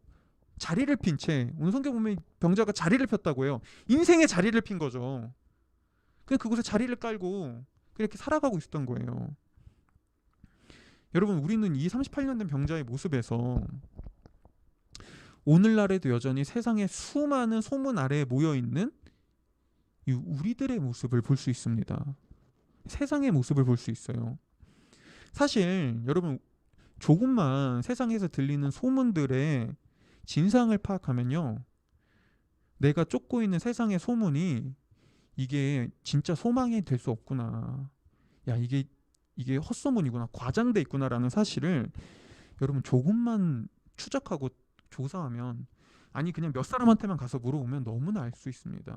자리를 핀 채, 오늘 성경 보면 병자가 자리를 폈다고 해요. 인생의 자리를 핀 거죠. 그냥 그곳에 자리를 깔고 그렇게 살아가고 있었던 거예요. 여러분 우리는 이 38년 된 병자의 모습에서 오늘날에도 여전히 세상의 수많은 소문 아래에 모여있는 이 우리들의 모습을 볼 수 있습니다. 세상의 모습을 볼 수 있어요. 사실 여러분 조금만 세상에서 들리는 소문들의 진상을 파악하면요, 내가 쫓고 있는 세상의 소문이 이게 진짜 소망이 될 수 없구나, 야 이게 헛소문이구나, 과장돼 있구나라는 사실을 여러분 조금만 추적하고 조사하면, 아니 그냥 몇 사람한테만 가서 물어보면 너무나 알 수 있습니다.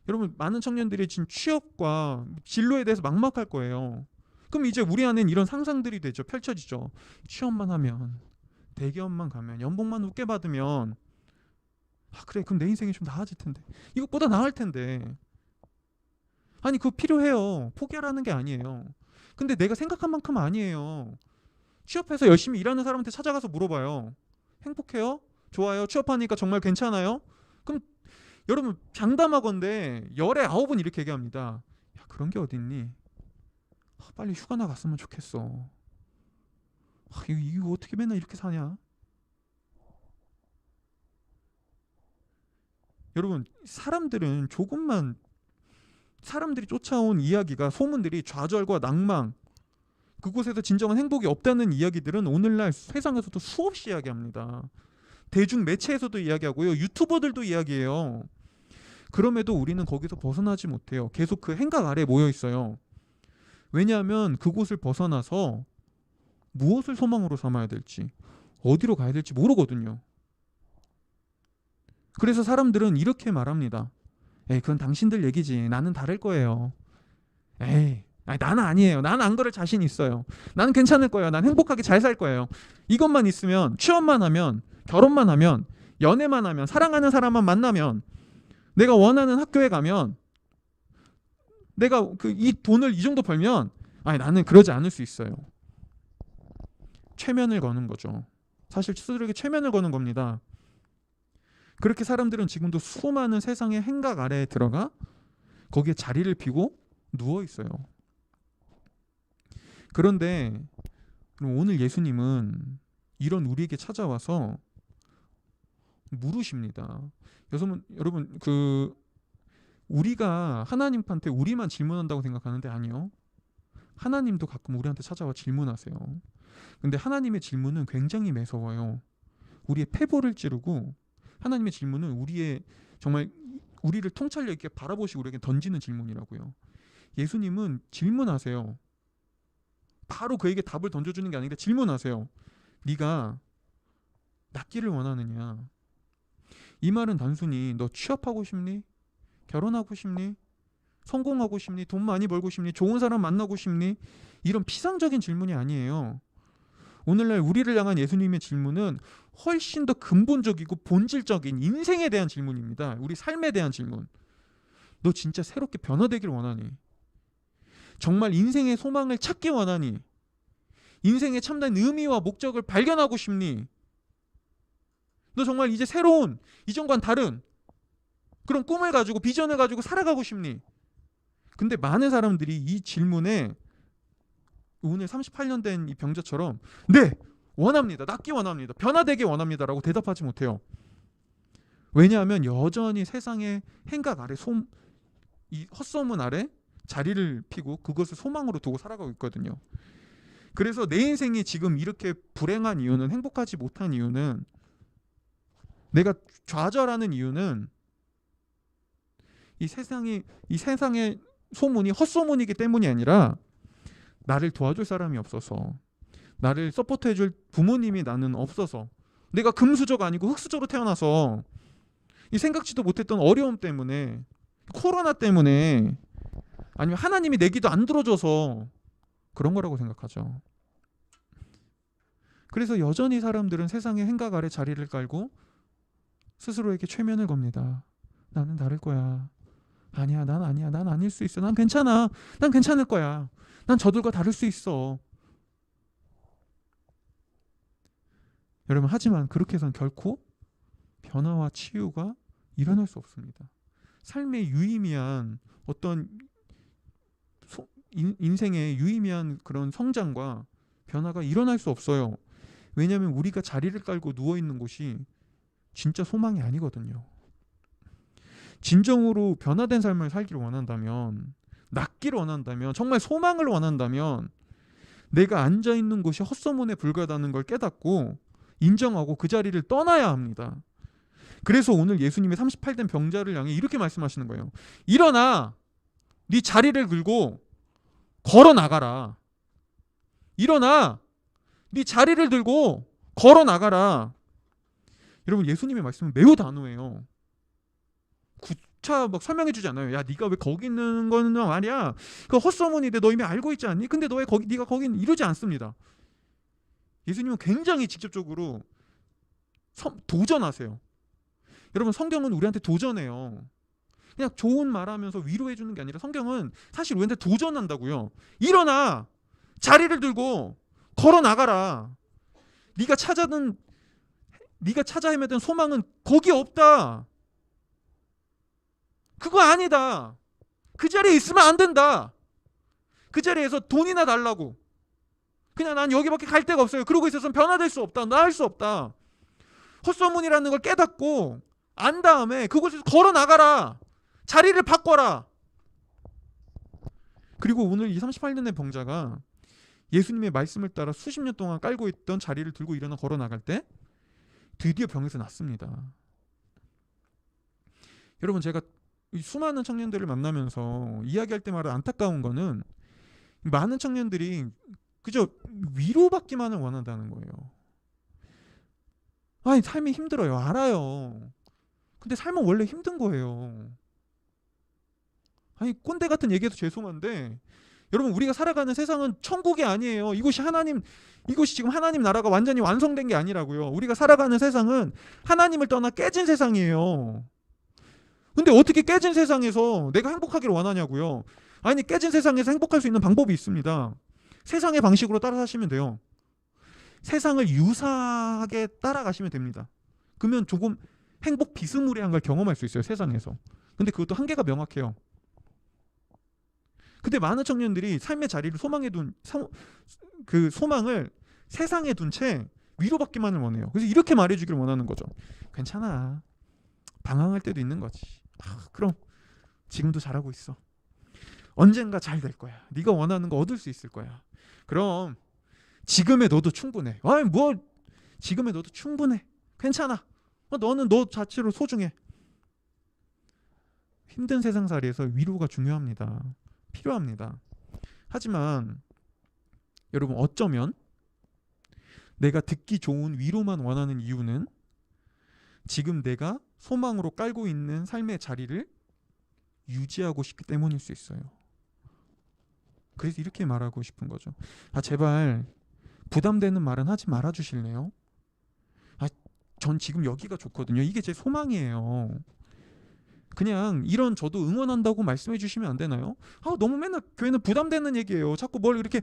여러분 많은 청년들이 지금 취업과 진로에 대해서 막막할 거예요. 그럼 이제 우리 안에는 이런 상상들이 되죠. 펼쳐지죠. 취업만 하면, 대기업만 가면, 연봉만 높게 받으면, 그래 그럼 내 인생이 좀 나아질 텐데, 이것보다 나을 텐데. 아니 그거 필요해요. 포기하라는 게 아니에요. 근데 내가 생각한 만큼 아니에요. 취업해서 열심히 일하는 사람한테 찾아가서 물어봐요. 행복해요? 좋아요? 취업하니까 정말 괜찮아요? 그럼 여러분 장담하건대 10에 9은 이렇게 얘기합니다. 야 그런 게 어딨니? 빨리 휴가 나갔으면 좋겠어. 이거 어떻게 맨날 이렇게 사냐? 여러분 사람들은 조금만, 사람들이 쫓아온 이야기가, 소문들이 좌절과 낭망, 그곳에서 진정한 행복이 없다는 이야기들은 오늘날 세상에서도 수없이 이야기합니다. 대중 매체에서도 이야기하고요, 유튜버들도 이야기해요. 그럼에도 우리는 거기서 벗어나지 못해요. 계속 그 행각 아래에 모여 있어요. 왜냐하면 그곳을 벗어나서 무엇을 소망으로 삼아야 될지, 어디로 가야 될지 모르거든요. 그래서 사람들은 이렇게 말합니다. 에이 그건 당신들 얘기지, 나는 다를 거예요. 에이 나는 아니에요. 나는 안 그럴 자신 있어요. 나는 괜찮을 거예요. 난 행복하게 잘 살 거예요. 이것만 있으면, 취업만 하면, 결혼만 하면, 연애만 하면, 사랑하는 사람만 만나면, 내가 원하는 학교에 가면, 내가 이 돈을 이 정도 벌면, 나는 그러지 않을 수 있어요. 최면을 거는 거죠. 사실 스스로에게 최면을 거는 겁니다. 그렇게 사람들은 지금도 수많은 세상의 행각 아래에 들어가 거기에 자리를 피고 누워 있어요. 그런데 오늘 예수님은 이런 우리에게 찾아와서 물으십니다. 여러분 우리가 하나님한테 우리만 질문한다고 생각하는데 아니요. 하나님도 가끔 우리한테 찾아와 질문하세요. 근데 하나님의 질문은 굉장히 매서워요. 우리의 폐보를 찌르고, 하나님의 질문은 정말 우리를 통찰력 있게 바라보시고 우리에게 던지는 질문이라고요. 예수님은 질문하세요. 바로 그에게 답을 던져주는 게 아니라 질문하세요. 네가 낫기를 원하느냐? 이 말은 단순히 너 취업하고 싶니? 결혼하고 싶니? 성공하고 싶니? 돈 많이 벌고 싶니? 좋은 사람 만나고 싶니? 이런 피상적인 질문이 아니에요. 오늘날 우리를 향한 예수님의 질문은 훨씬 더 근본적이고 본질적인 인생에 대한 질문입니다. 우리 삶에 대한 질문. 너 진짜 새롭게 변화되길 원하니? 정말 인생의 소망을 찾기 원하니? 인생의 참된 의미와 목적을 발견하고 싶니? 너 정말 이제 새로운, 이전과는 다른 그런 꿈을 가지고 비전을 가지고 살아가고 싶니? 근데 많은 사람들이 이 질문에 오늘 38년 된 이 병자처럼 네! 원합니다. 낫기 원합니다. 변화되기 원합니다라고 대답하지 못해요. 왜냐하면 여전히 세상의 행각 아래 이 헛소문 아래 자리를 피고 그것을 소망으로 두고 살아가고 있거든요. 그래서 내 인생이 지금 이렇게 불행한 이유는, 행복하지 못한 이유는, 내가 좌절하는 이유는 이 세상의 소문이 헛소문이기 때문이 아니라 나를 도와줄 사람이 없어서, 나를 서포트해줄 부모님이 나는 없어서, 내가 금수저가 아니고 흙수저로 태어나서 이 생각지도 못했던 어려움 때문에, 코로나 때문에, 아니면 하나님이 내 기도 안 들어줘서 그런 거라고 생각하죠. 그래서 여전히 사람들은 세상의 행각 아래 자리를 깔고 스스로에게 최면을 겁니다. 나는 다를 거야. 아니야, 난 아니야. 난 아닐 수 있어. 난 괜찮아. 난 괜찮을 거야. 난 저들과 다를 수 있어. 여러분, 하지만 그렇게 해서는 결코 변화와 치유가 일어날 수 없습니다. 삶의 유의미한 어떤 인생의 유의미한 그런 성장과 변화가 일어날 수 없어요. 왜냐하면 우리가 자리를 깔고 누워있는 곳이 진짜 소망이 아니거든요. 진정으로 변화된 삶을 살기를 원한다면, 낫기를 원한다면, 정말 소망을 원한다면 내가 앉아있는 곳이 헛소문에 불과하다는 걸 깨닫고 인정하고 그 자리를 떠나야 합니다. 그래서 오늘 예수님의 38된 병자를 향해 이렇게 말씀하시는 거예요. 일어나! 네 자리를 들고 걸어 나가라. 일어나! 네 자리를 들고 걸어 나가라. 여러분, 예수님의 말씀은 매우 단호해요. 구차 막 설명해 주지 않아요. 야, 네가 왜 거기 있는 거는 말이야, 그 헛소문인데 너 이미 알고 있지 않니? 근데 너 왜 네가 거긴, 이러지 않습니다. 예수님은 굉장히 직접적으로 도전하세요. 여러분, 성경은 우리한테 도전해요. 그냥 좋은 말하면서 위로해 주는 게 아니라 성경은 사실 우리한테 도전한다고요. 일어나! 자리를 들고 걸어 나가라. 네가 찾아 헤매던 소망은 거기 없다. 그거 아니다. 그 자리에 있으면 안 된다. 그 자리에서 돈이나 달라고, 그냥 난 여기밖에 갈 데가 없어요, 그러고 있어서는 변화될 수 없다. 나을 수 없다. 헛소문이라는 걸 깨닫고 안 다음에 그곳에서 걸어 나가라. 자리를 바꿔라. 그리고 오늘 이 38년의 병자가 예수님의 말씀을 따라 수십 년 동안 깔고 있던 자리를 들고 일어나 걸어 나갈 때 드디어 병에서 낫습니다. 여러분, 제가 이 수많은 청년들을 만나면서 이야기할 때마다 안타까운 거는 많은 청년들이 그저 위로받기만을 원한다는 거예요. 아니, 삶이 힘들어요. 알아요. 근데 삶은 원래 힘든 거예요. 아니, 꼰대 같은 얘기해도 죄송한데 여러분, 우리가 살아가는 세상은 천국이 아니에요. 이곳이 지금 하나님 나라가 완전히 완성된 게 아니라고요. 우리가 살아가는 세상은 하나님을 떠나 깨진 세상이에요. 근데 어떻게 깨진 세상에서 내가 행복하기를 원하냐고요. 아니, 깨진 세상에서 행복할 수 있는 방법이 있습니다. 세상의 방식으로 따라 사시면 돼요. 세상을 유사하게 따라가시면 됩니다. 그러면 조금 행복 비스무리한 걸 경험할 수 있어요, 세상에서. 근데 그것도 한계가 명확해요. 근데 많은 청년들이 삶의 자리를 그 소망을 세상에 둔 채 위로받기만을 원해요. 그래서 이렇게 말해주기를 원하는 거죠. 괜찮아. 방황할 때도 있는 거지. 그럼 지금도 잘하고 있어. 언젠가 잘 될 거야. 네가 원하는 거 얻을 수 있을 거야. 그럼 지금의 너도 충분해. 아니, 지금의 너도 충분해. 괜찮아. 너는 너 자체로 소중해. 힘든 세상살이에서 위로가 중요합니다. 필요합니다. 하지만 여러분, 어쩌면 내가 듣기 좋은 위로만 원하는 이유는 지금 내가 소망으로 깔고 있는 삶의 자리를 유지하고 싶기 때문일 수 있어요. 그래서 이렇게 말하고 싶은 거죠. 제발 부담되는 말은 하지 말아 주실래요? 전 지금 여기가 좋거든요. 이게 제 소망이에요. 그냥 이런 저도 응원한다고 말씀해 주시면 안 되나요? 너무 맨날 교회는 부담되는 얘기예요. 자꾸 뭘 이렇게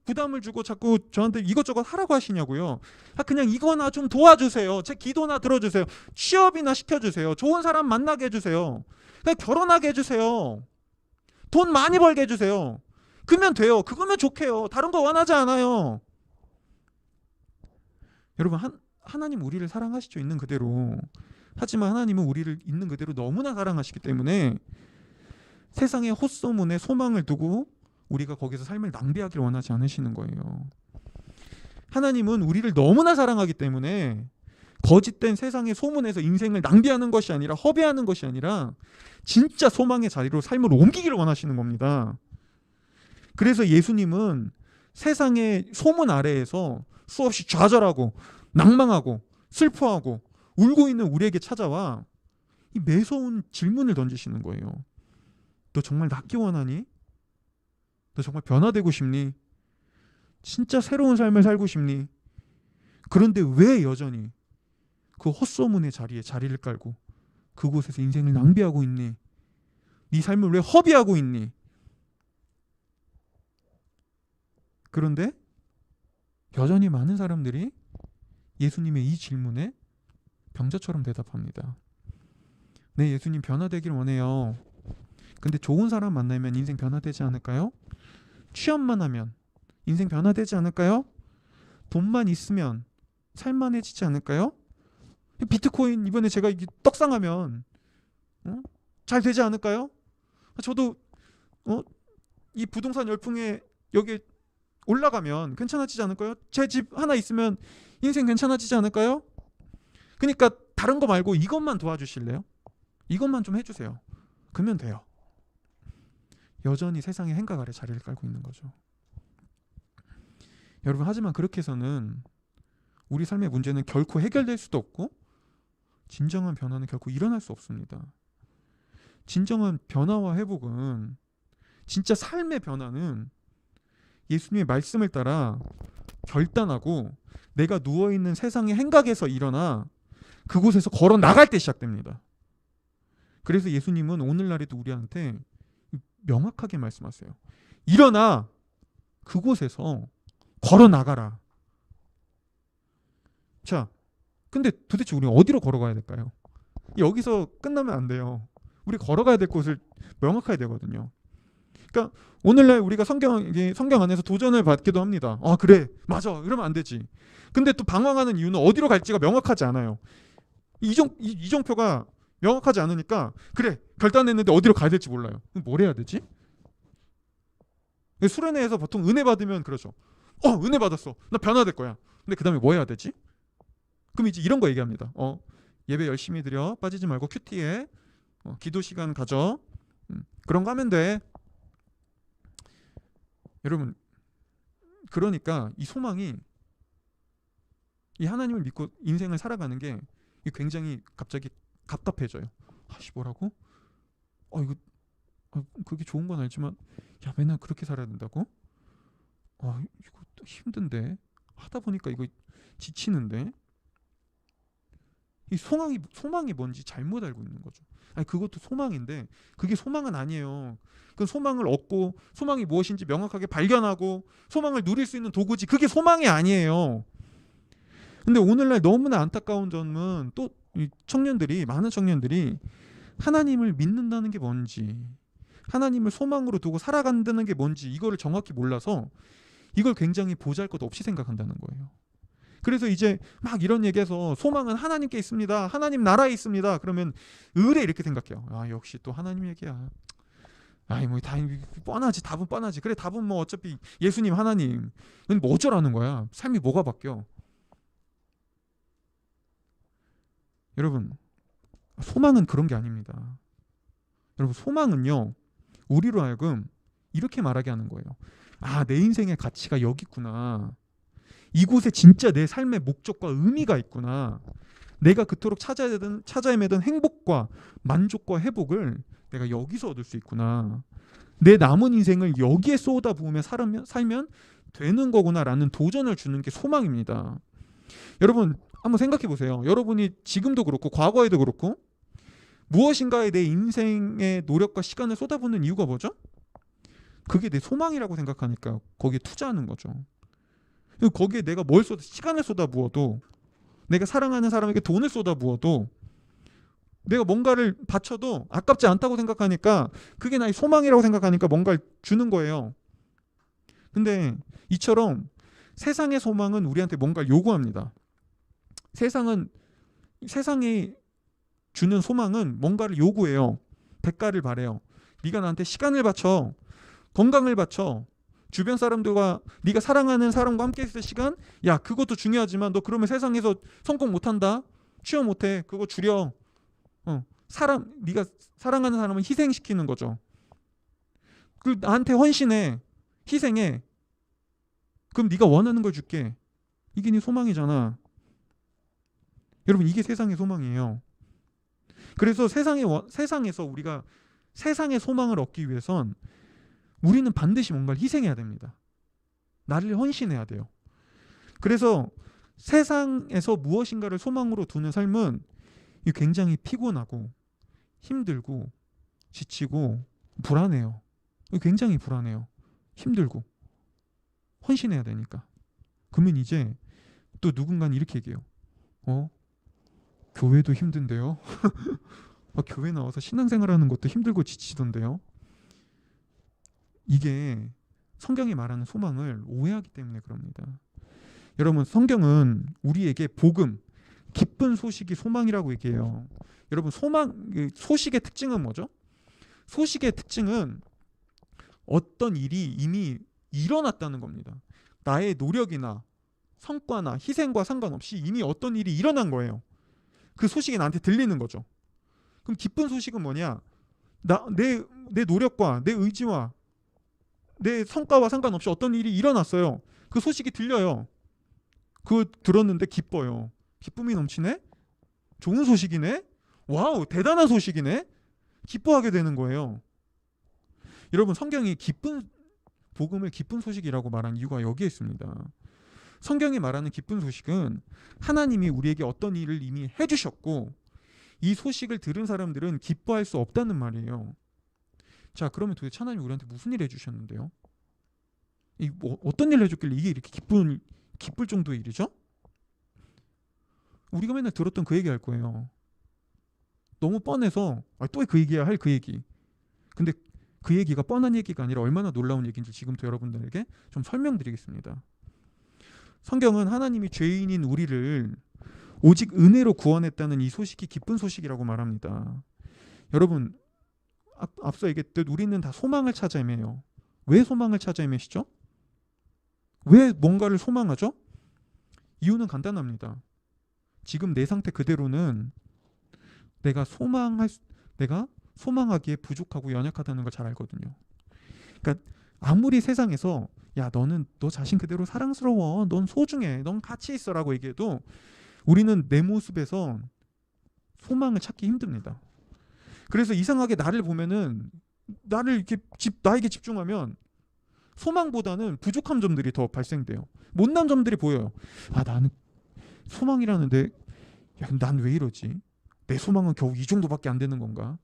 부담을 주고 자꾸 저한테 이것저것 하라고 하시냐고요. 그냥 이거나 좀 도와주세요. 제 기도나 들어주세요. 취업이나 시켜주세요. 좋은 사람 만나게 해주세요. 그냥 결혼하게 해주세요. 돈 많이 벌게 해주세요. 그러면 돼요. 그거면 좋게요. 다른 거 원하지 않아요. 여러분, 하나님 우리를 사랑하시죠, 있는 그대로. 하지만 하나님은 우리를 있는 그대로 너무나 사랑하시기 때문에 세상의 헛소문에 소망을 두고 우리가 거기서 삶을 낭비하기를 원하지 않으시는 거예요. 하나님은 우리를 너무나 사랑하기 때문에 거짓된 세상의 소문에서 인생을 낭비하는 것이 아니라, 허비하는 것이 아니라 진짜 소망의 자리로 삶을 옮기기를 원하시는 겁니다. 그래서 예수님은 세상의 소문 아래에서 수없이 좌절하고 낭망하고 슬퍼하고 울고 있는 우리에게 찾아와 이 매서운 질문을 던지시는 거예요. 너 정말 낫기 원하니? 너 정말 변화되고 싶니? 진짜 새로운 삶을 살고 싶니? 그런데 왜 여전히 그 헛소문의 자리에 자리를 깔고 그곳에서 인생을 낭비하고 있니? 네 삶을 왜 허비하고 있니? 그런데 여전히 많은 사람들이 예수님의 이 질문에 병자처럼 대답합니다. 네, 예수님 변화되길 원해요. 근데 좋은 사람 만나면 인생 변화되지 않을까요? 취업만 하면 인생 변화되지 않을까요? 돈만 있으면 살만해지지 않을까요? 비트코인 이번에 제가 떡상하면 잘 되지 않을까요? 저도 이 부동산 열풍에 여기 올라가면 괜찮아지지 않을까요? 제 집 하나 있으면 인생 괜찮아지지 않을까요? 그러니까 다른 거 말고 이것만 도와주실래요? 이것만 좀 해주세요. 그러면 돼요. 여전히 세상의 행각 아래 자리를 깔고 있는 거죠. 여러분, 하지만 그렇게 해서는 우리 삶의 문제는 결코 해결될 수도 없고 진정한 변화는 결코 일어날 수 없습니다. 진정한 변화와 회복은, 진짜 삶의 변화는 예수님의 말씀을 따라 결단하고 내가 누워있는 세상의 행각에서 일어나 그곳에서 걸어 나갈 때 시작됩니다. 그래서 예수님은 오늘날에도 우리한테 명확하게 말씀하세요. 일어나 그곳에서 걸어 나가라. 자, 근데 도대체 우리 어디로 걸어가야 될까요? 여기서 끝나면 안 돼요. 우리 걸어가야 될 곳을 명확해야 되거든요. 그러니까 오늘날 우리가 성경 안에서 도전을 받기도 합니다. 그래, 맞아, 이러면 안 되지. 근데 또 방황하는 이유는 어디로 갈지가 명확하지 않아요. 이정표가 명확하지 않으니까 그래, 결단했는데 어디로 가야 될지 몰라요. 그럼 뭘 해야 되지? 수련회에서 보통 은혜 받으면 그러죠. 은혜 받았어, 나 변화될 거야. 근데 그 다음에 뭐 해야 되지? 그럼 이제 이런 거 얘기합니다. 예배 열심히 드려, 빠지지 말고 큐티에 기도 시간 가져, 그런 거 하면 돼. 여러분, 그러니까 이 소망이, 이 하나님을 믿고 인생을 살아가는 게 굉장히 갑자기 갑갑해져요. 뭐라고? 이거 그게 좋은 건 알지만 야, 맨날 그렇게 살아야 된다고? 이거 힘든데, 하다 보니까 이거 지치는데. 이 소망이 뭔지 잘못 알고 있는 거죠. 그것도 소망인데 그게 소망은 아니에요. 그 소망을 얻고 소망이 무엇인지 명확하게 발견하고 소망을 누릴 수 있는 도구지, 그게 소망이 아니에요. 근데 오늘날 너무나 안타까운 점은 또 많은 청년들이 하나님을 믿는다는 게 뭔지, 하나님을 소망으로 두고 살아간다는 게 뭔지 이거를 정확히 몰라서 이걸 굉장히 보잘것없이 생각한다는 거예요. 그래서 이제 막 이런 얘기해서 소망은 하나님께 있습니다, 하나님 나라에 있습니다, 그러면 의뢰 이렇게 생각해요. 역시 또 하나님 얘기야. 뭐 다 뻔하지, 답은 뻔하지. 그래, 답은 뭐 어차피 예수님, 하나님. 근데 뭐 어쩌라는 거야? 삶이 뭐가 바뀌어? 여러분, 소망은 그런 게 아닙니다. 여러분, 소망은요, 우리로 하여금 이렇게 말하게 하는 거예요. 내 인생의 가치가 여기 있구나. 이곳에 진짜 내 삶의 목적과 의미가 있구나. 내가 그토록 찾아 헤매던 행복과 만족과 회복을 내가 여기서 얻을 수 있구나. 내 남은 인생을 여기에 쏟아부으며 살면 되는 거구나라는 도전을 주는 게 소망입니다. 여러분, 한번 생각해 보세요. 여러분이 지금도 그렇고 과거에도 그렇고 무엇인가에 내 인생의 노력과 시간을 쏟아붓는 이유가 뭐죠? 그게 내 소망이라고 생각하니까 거기에 투자하는 거죠. 그리고 거기에 내가 시간을 쏟아부어도, 내가 사랑하는 사람에게 돈을 쏟아부어도, 내가 뭔가를 바쳐도 아깝지 않다고 생각하니까, 그게 나의 소망이라고 생각하니까 뭔가를 주는 거예요. 근데 이처럼 세상의 소망은 우리한테 뭔가를 요구합니다. 세상이 주는 소망은 뭔가를 요구해요. 대가를 바래요. 네가 나한테 시간을 바쳐, 건강을 바쳐, 주변 사람들과, 네가 사랑하는 사람과 함께 있을 시간, 야 그것도 중요하지만 너 그러면 세상에서 성공 못한다, 취업 못해, 그거 줄여. 네가 사랑하는 사람은 희생시키는 거죠. 그 나한테 헌신해, 희생해. 그럼 네가 원하는 걸 줄게. 이게 네 소망이잖아. 여러분, 이게 세상의 소망이에요. 그래서 세상에서 우리가 세상의 소망을 얻기 위해선 우리는 반드시 뭔가를 희생해야 됩니다. 나를 헌신해야 돼요. 그래서 세상에서 무엇인가를 소망으로 두는 삶은 굉장히 피곤하고 힘들고 지치고 불안해요. 굉장히 불안해요. 힘들고 헌신해야 되니까. 그러면 이제 또 누군가는 이렇게 얘기해요. 교회도 힘든데요. 교회 나와서 신앙생활하는 것도 힘들고 지치던데요. 이게 성경이 말하는 소망을 오해하기 때문에 그럽니다. 여러분, 성경은 우리에게 복음, 기쁜 소식이 소망이라고 얘기해요. 여러분, 소식의 특징은 뭐죠? 소식의 특징은 어떤 일이 이미 일어났다는 겁니다. 나의 노력이나 성과나 희생과 상관없이 이미 어떤 일이 일어난 거예요. 그 소식이 나한테 들리는 거죠. 그럼 기쁜 소식은 뭐냐? 내 노력과 내 의지와 내 성과와 상관없이 어떤 일이 일어났어요. 그 소식이 들려요. 그거 들었는데 기뻐요. 기쁨이 넘치네? 좋은 소식이네? 와우, 대단한 소식이네? 기뻐하게 되는 거예요. 여러분, 성경이 복음을 기쁜 소식이라고 말한 이유가 여기에 있습니다. 성경이 말하는 기쁜 소식은 하나님이 우리에게 어떤 일을 이미 해주셨고, 이 소식을 들은 사람들은 기뻐할 수 없다는 말이에요. 자, 그러면 도대체 하나님이 우리한테 무슨 일 해주셨는데요? 어떤 일을 해줬길래 이게 이렇게 기쁠 정도의 일이죠? 우리가 맨날 들었던 그 얘기 할 거예요. 너무 뻔해서 또 그 얘기야 할 그 얘기. 근데 그 얘기가 뻔한 얘기가 아니라 얼마나 놀라운 얘기인지 지금부터 여러분들에게 좀 설명드리겠습니다. 성경은 하나님이 죄인인 우리를 오직 은혜로 구원했다는 이 소식이 기쁜 소식이라고 말합니다. 여러분, 앞서 얘기했듯 우리는 다 소망을 찾아 헤매요. 왜 소망을 찾아 헤매시죠? 왜 뭔가를 소망하죠? 이유는 간단합니다. 지금 내 상태 그대로는 내가 소망하기에 부족하고 연약하다는 걸 잘 알거든요. 그러니까 아무리 세상에서 너 자신 그대로 사랑스러워, 넌 소중해, 넌 가치 있어라고 얘기해도 우리는 내 모습에서 소망을 찾기 힘듭니다. 그래서 이상하게 나를 보면은 나에게 집중하면 소망보다는 부족한 점들이 더 발생돼요. 못난 점들이 보여요. 나는 소망이라는데 난 왜 이러지? 내 소망은 겨우 이 정도밖에 안 되는 건가?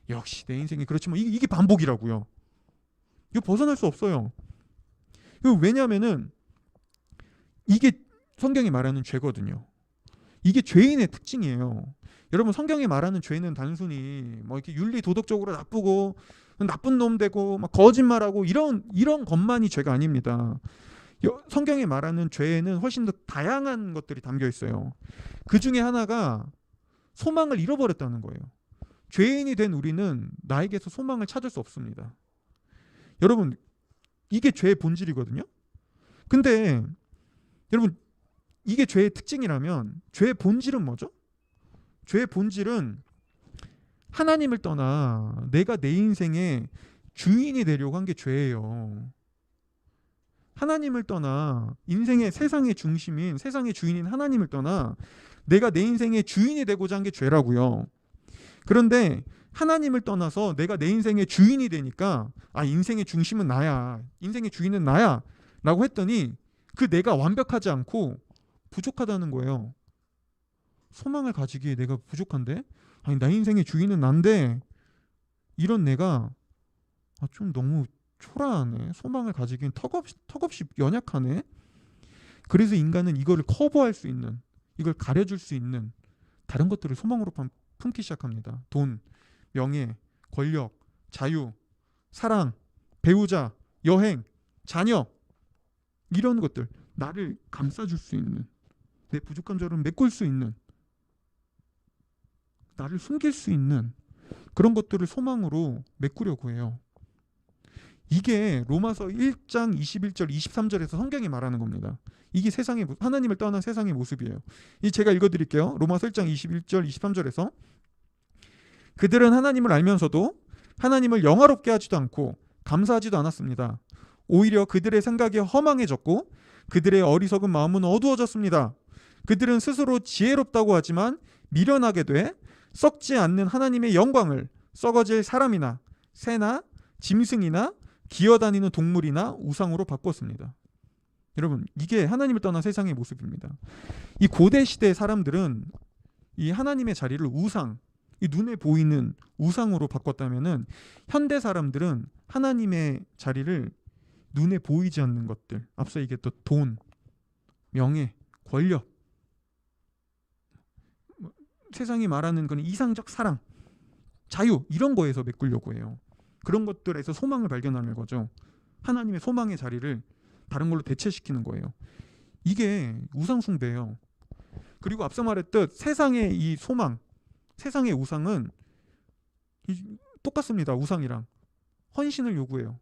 역시 내 인생이 그렇지만 이게 반복이라고요. 이거 벗어날 수 없어요. 왜냐하면은 이게 성경이 말하는 죄거든요. 이게 죄인의 특징이에요. 여러분, 성경이 말하는 죄는 단순히 이렇게 윤리 도덕적으로 나쁘고 나쁜 놈 되고 거짓말하고 이런 것만이 죄가 아닙니다. 성경이 말하는 죄에는 훨씬 더 다양한 것들이 담겨 있어요. 그 중에 하나가 소망을 잃어버렸다는 거예요. 죄인이 된 우리는 나에게서 소망을 찾을 수 없습니다. 여러분, 이게 죄의 본질이거든요. 근데 여러분, 이게 죄의 특징이라면 죄의 본질은 뭐죠? 죄의 본질은 하나님을 떠나 내가 내 인생의 주인이 되려고 한 게 죄예요. 하나님을 떠나 세상의 중심인, 세상의 주인인 하나님을 떠나 내가 내 인생의 주인이 되고자 한 게 죄라고요. 그런데 하나님을 떠나서 내가 내 인생의 주인이 되니까 인생의 중심은 나야, 인생의 주인은 나야 라고 했더니 그 내가 완벽하지 않고 부족하다는 거예요. 소망을 가지기에 내가 부족한데, 아니 나 인생의 주인은 난데, 이런 내가 좀 너무 초라하네. 소망을 가지기엔 턱없이 연약하네. 그래서 인간은 이거를 커버할 수 있는, 이걸 가려줄 수 있는 다른 것들을 소망으로 품기 시작합니다. 돈, 명예, 권력, 자유, 사랑, 배우자, 여행, 자녀, 이런 것들, 나를 감싸줄 수 있는, 내 부족한 점을 메꿀 수 있는, 나를 숨길 수 있는 그런 것들을 소망으로 메꾸려고 해요. 이게 로마서 1장 21절 23절에서 성경이 말하는 겁니다. 이게 세상의, 하나님을 떠난 세상의 모습이에요. 이 제가 읽어드릴게요. 로마서 1장 21절 23절에서 그들은 하나님을 알면서도 하나님을 영화롭게 하지도 않고 감사하지도 않았습니다. 오히려 그들의 생각이 허망해졌고 그들의 어리석은 마음은 어두워졌습니다. 그들은 스스로 지혜롭다고 하지만 미련하게 돼 썩지 않는 하나님의 영광을 썩어질 사람이나 새나 짐승이나 기어다니는 동물이나 우상으로 바꿨습니다. 여러분, 이게 하나님을 떠난 세상의 모습입니다. 이 고대 시대의 사람들은 이 하나님의 자리를 우상, 이 눈에 보이는 우상으로 바꿨다면은 현대 사람들은 하나님의 자리를 눈에 보이지 않는 것들, 앞서 얘기했던 돈, 명예, 권력, 세상이 말하는 건 이상적 사랑, 자유, 이런 거에서 메꾸려고 해요. 그런 것들에서 소망을 발견하는 거죠. 하나님의 소망의 자리를 다른 걸로 대체시키는 거예요. 이게 우상숭배예요. 그리고 앞서 말했듯 세상의 이 소망, 세상의 우상은 똑같습니다. 우상이랑 헌신을 요구해요.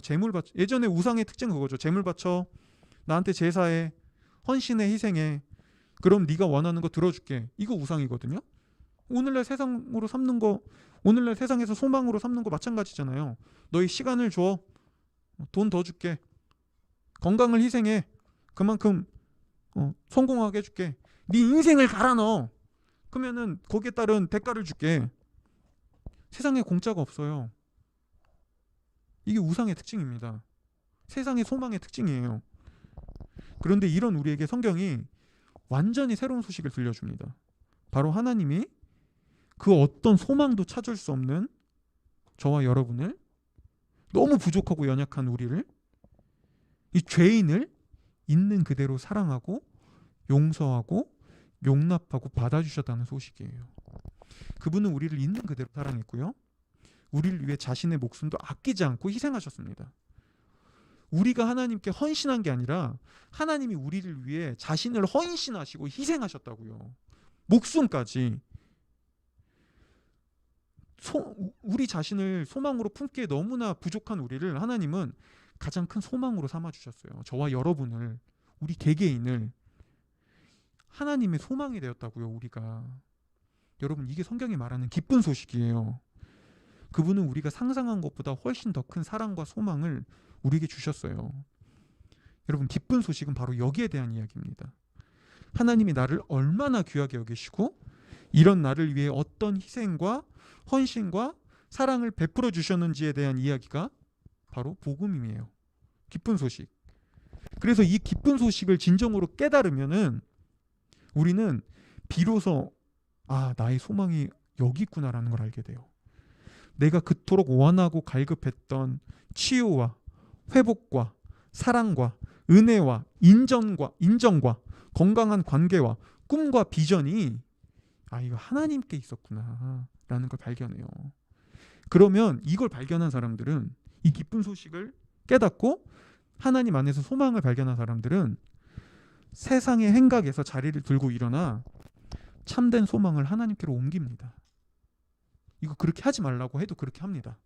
재물 바쳐. 예전에 우상의 특징 그거죠. 재물 바쳐, 나한테 제사해, 헌신해, 희생해. 그럼 네가 원하는 거 들어줄게. 이거 우상이거든요. 오늘날 세상으로 삼는 거, 오늘날 세상에서 소망으로 삼는 거 마찬가지잖아요. 너희 시간을 줘, 돈 더 줄게, 건강을 희생해, 그만큼 성공하게 해줄게, 네 인생을 갈아 넣어, 그러면은 거기에 따른 대가를 줄게. 세상에 공짜가 없어요. 이게 우상의 특징입니다. 세상의 소망의 특징이에요. 그런데 이런 우리에게 성경이 완전히 새로운 소식을 들려줍니다. 바로 하나님이 그 어떤 소망도 찾을 수 없는 저와 여러분을, 너무 부족하고 연약한 우리를, 이 죄인을 있는 그대로 사랑하고 용서하고 용납하고 받아주셨다는 소식이에요. 그분은 우리를 있는 그대로 사랑했고요, 우리를 위해 자신의 목숨도 아끼지 않고 희생하셨습니다. 우리가 하나님께 헌신한 게 아니라 하나님이 우리를 위해 자신을 헌신하시고 희생하셨다고요. 목숨까지. 우리 자신을 소망으로 품기에 너무나 부족한 우리를 하나님은 가장 큰 소망으로 삼아주셨어요. 저와 여러분을, 우리 개개인을 하나님의 소망이 되었다고요. 우리가. 여러분, 이게 성경이 말하는 기쁜 소식이에요. 그분은 우리가 상상한 것보다 훨씬 더 큰 사랑과 소망을 우리에게 주셨어요. 여러분, 기쁜 소식은 바로 여기에 대한 이야기입니다. 하나님이 나를 얼마나 귀하게 여기시고 이런 나를 위해 어떤 희생과 헌신과 사랑을 베풀어 주셨는지에 대한 이야기가 바로 복음이에요. 기쁜 소식. 그래서 이 기쁜 소식을 진정으로 깨달으면은 우리는 비로소 나의 소망이 여기 있구나라는 걸 알게 돼요. 내가 그토록 원하고 갈급했던 치유와 회복과 사랑과 은혜와 인정과 건강한 관계와 꿈과 비전이 이거 하나님께 있었구나 라는 걸 발견해요. 그러면 이걸 발견한 사람들은, 이 기쁜 소식을 깨닫고 하나님 안에서 소망을 발견한 사람들은 세상의 행각에서 자리를 들고 일어나 참된 소망을 하나님께로 옮깁니다. 이거 그렇게 하지 말라고 해도 그렇게 합니다.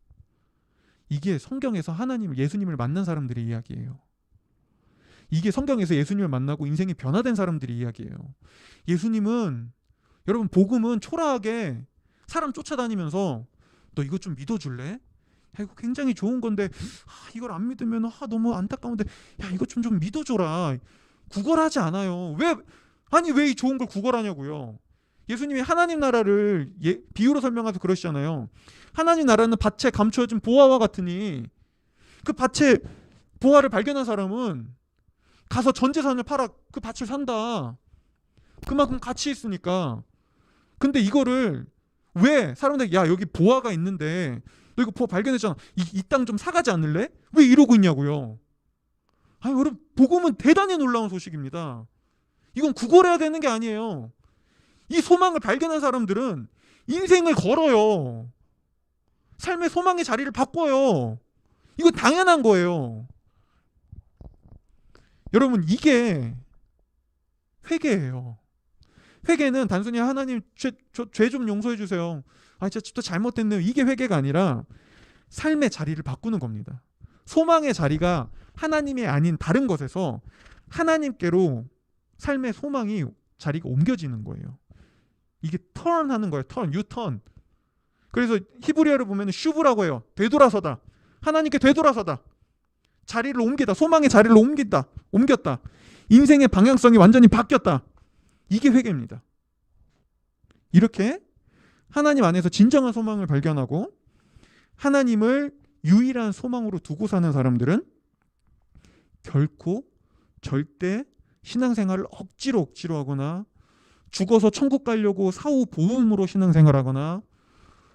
이게 성경에서 예수님을 만난 사람들의 이야기예요. 이게 성경에서 예수님을 만나고 인생이 변화된 사람들의 이야기예요. 예수님은, 여러분, 복음은 초라하게 사람 쫓아다니면서 너 이거 좀 믿어줄래? 야, 이거 굉장히 좋은 건데 이걸 안 믿으면 너무 안타까운데 야, 이거 좀 믿어줘라. 구걸하지 않아요. 왜 이 좋은 걸 구걸하냐고요. 예수님이 하나님 나라를 비유로 설명해서 그러시잖아요. 하나님 나라는 밭에 감추어진 보화와 같으니 그 밭에 보화를 발견한 사람은 가서 전 재산을 팔아 그 밭을 산다. 그만큼 가치 있으니까. 근데 이거를 왜 사람들이 야 여기 보화가 있는데 너 이거 보화 발견했잖아. 이 땅 좀 사가지 않을래? 왜 이러고 있냐고요. 아니 여러분 복음은 대단히 놀라운 소식입니다. 이건 구걸해야 되는 게 아니에요. 이 소망을 발견한 사람들은 인생을 걸어요. 삶의 소망의 자리를 바꿔요. 이거 당연한 거예요. 여러분 이게 회개예요. 회개는 단순히 하나님 죄 좀 용서해 주세요. 아 진짜 또 잘못됐네요. 이게 회개가 아니라 삶의 자리를 바꾸는 겁니다. 소망의 자리가 하나님이 아닌 다른 것에서 하나님께로 삶의 소망이 자리가 옮겨지는 거예요. 이게 턴하는 거예요. 유턴. 그래서 히브리어를 보면 슈브라고 해요. 되돌아서다. 하나님께 되돌아서다. 자리를 옮기다. 소망의 자리를 옮겼다. 인생의 방향성이 완전히 바뀌었다. 이게 회개입니다. 이렇게 하나님 안에서 진정한 소망을 발견하고 하나님을 유일한 소망으로 두고 사는 사람들은 결코 절대 신앙생활을 억지로 하거나 죽어서 천국 가려고 사후 보험으로 신앙생활하거나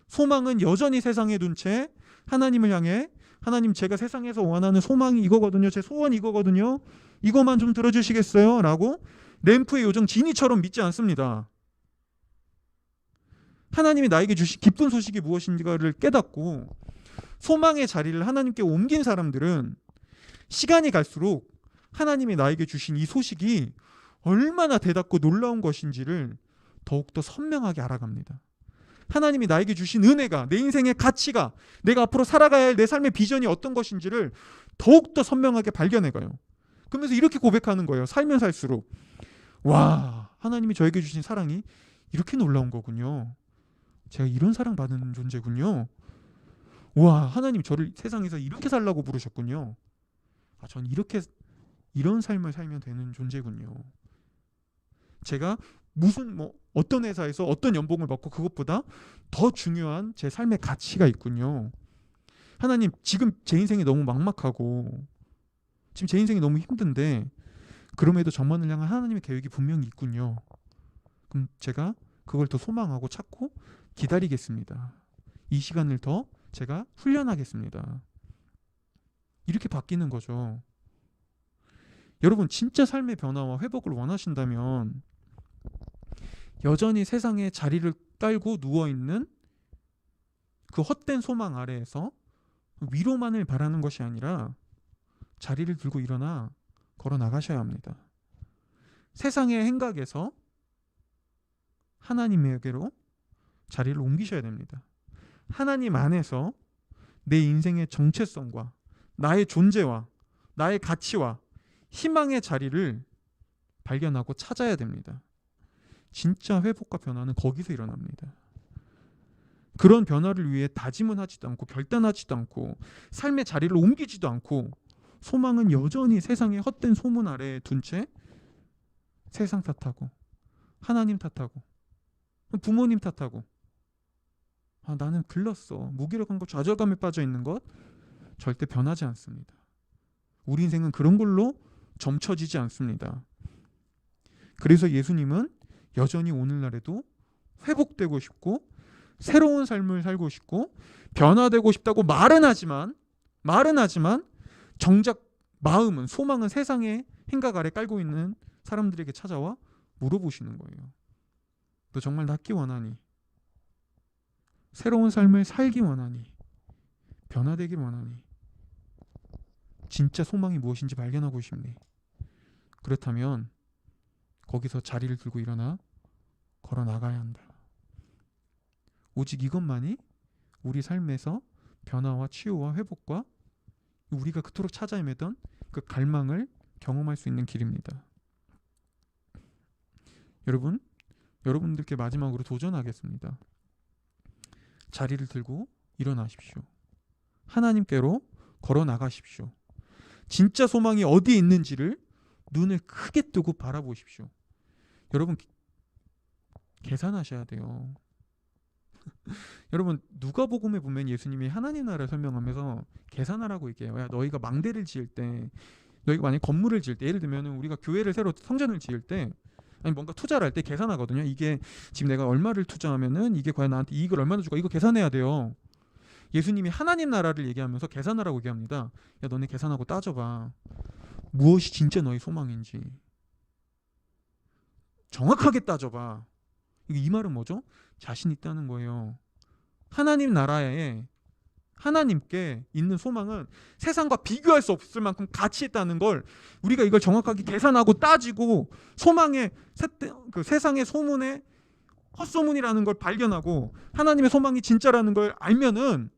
소망은 여전히 세상에 둔 채 하나님을 향해 하나님 제가 세상에서 원하는 소망이 이거거든요. 제 소원이 이거거든요. 이것만 좀 들어주시겠어요? 라고 램프의 요정 지니처럼 믿지 않습니다. 하나님이 나에게 주신 기쁜 소식이 무엇인가를 깨닫고 소망의 자리를 하나님께 옮긴 사람들은 시간이 갈수록 하나님이 나에게 주신 이 소식이 얼마나 대답고 놀라운 것인지를 더욱더 선명하게 알아갑니다. 하나님이 나에게 주신 은혜가, 내 인생의 가치가, 내가 앞으로 살아가야 할 내 삶의 비전이 어떤 것인지를 더욱더 선명하게 발견해가요. 그러면서 이렇게 고백하는 거예요. 살면 살수록 와, 하나님이 저에게 주신 사랑이 이렇게 놀라운 거군요. 제가 이런 사랑 받는 존재군요. 와, 하나님 저를 세상에서 이렇게 살라고 부르셨군요. 아, 전 이런 삶을 살면 되는 존재군요. 제가 무슨 어떤 회사에서 어떤 연봉을 받고 그것보다 더 중요한 제 삶의 가치가 있군요. 하나님 지금 제 인생이 너무 막막하고 지금 제 인생이 너무 힘든데 그럼에도 저만을 향한 하나님의 계획이 분명히 있군요. 그럼 제가 그걸 더 소망하고 찾고 기다리겠습니다. 이 시간을 더 제가 훈련하겠습니다. 이렇게 바뀌는 거죠. 여러분 진짜 삶의 변화와 회복을 원하신다면 여전히 세상에 자리를 깔고 누워있는 그 헛된 소망 아래에서 위로만을 바라는 것이 아니라 자리를 들고 일어나 걸어 나가셔야 합니다. 세상의 행각에서 하나님에게로 자리를 옮기셔야 됩니다. 하나님 안에서 내 인생의 정체성과 나의 존재와 나의 가치와 희망의 자리를 발견하고 찾아야 됩니다. 진짜 회복과 변화는 거기서 일어납니다. 그런 변화를 위해 다짐은 하지도 않고 결단하지도 않고 삶의 자리를 옮기지도 않고 소망은 여전히 세상의 헛된 소문 아래에 둔 채 세상 탓하고 하나님 탓하고 부모님 탓하고 나는 글렀어. 무기력한 것, 좌절감에 빠져 있는 것 절대 변하지 않습니다. 우리 인생은 그런 걸로 점쳐지지 않습니다. 그래서 예수님은 여전히 오늘날에도 회복되고 싶고 새로운 삶을 살고 싶고 변화되고 싶다고 말은 하지만 정작 마음은 소망은 세상의 행각 아래 깔고 있는 사람들에게 찾아와 물어보시는 거예요. 너 정말 낫기 원하니? 새로운 삶을 살기 원하니? 변화되길 원하니? 진짜 소망이 무엇인지 발견하고 싶니? 그렇다면 거기서 자리를 들고 일어나 걸어 나가야 한다. 오직 이것만이 우리 삶에서 변화와 치유와 회복과 우리가 그토록 찾아 헤매던 그 갈망을 경험할 수 있는 길입니다. 여러분들께 마지막으로 도전하겠습니다. 자리를 들고 일어나십시오. 하나님께로 걸어 나가십시오. 진짜 소망이 어디에 있는지를 눈을 크게 뜨고 바라보십시오. 여러분 계산하셔야 돼요. 여러분 누가복음에 보면 예수님이 하나님 나라를 설명하면서 계산하라고 얘기해요. 야, 너희가 망대를 지을 때, 너희가 만약 건물을 지을 때, 예를 들면 우리가 교회를 새로 성전을 지을 때 아니 뭔가 투자를 할 때 계산하거든요. 이게 지금 내가 얼마를 투자하면은 이게 과연 나한테 이익을 얼마나 줄까 이거 계산해야 돼요. 예수님이 하나님 나라를 얘기하면서 계산하라고 얘기합니다. 야 너네 계산하고 따져봐. 무엇이 진짜 너의 소망인지 정확하게 따져봐. 이 말은 뭐죠? 자신 있다는 거예요. 하나님 나라에 하나님께 있는 소망은 세상과 비교할 수 없을 만큼 가치 있다는 걸 우리가 이걸 정확하게 계산하고 따지고 소망의 그 세상의 소문의 헛소문이라는 걸 발견하고 하나님의 소망이 진짜라는 걸 알면은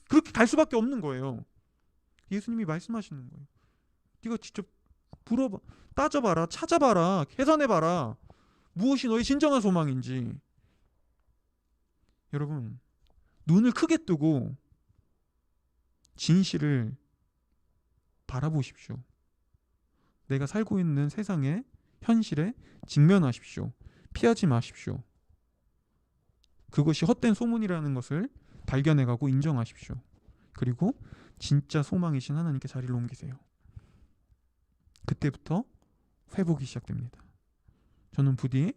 그렇게 갈 수밖에 없는 거예요. 예수님이 말씀하시는 거예요. 네가 직접 물어봐, 따져봐라, 찾아봐라, 계산해봐라. 무엇이 너의 진정한 소망인지. 여러분 눈을 크게 뜨고 진실을 바라보십시오. 내가 살고 있는 세상의 현실에 직면하십시오. 피하지 마십시오. 그것이 헛된 소문이라는 것을 발견해가고 인정하십시오. 그리고 진짜 소망이신 하나님께 자리를 옮기세요. 그때부터 회복이 시작됩니다. 저는 부디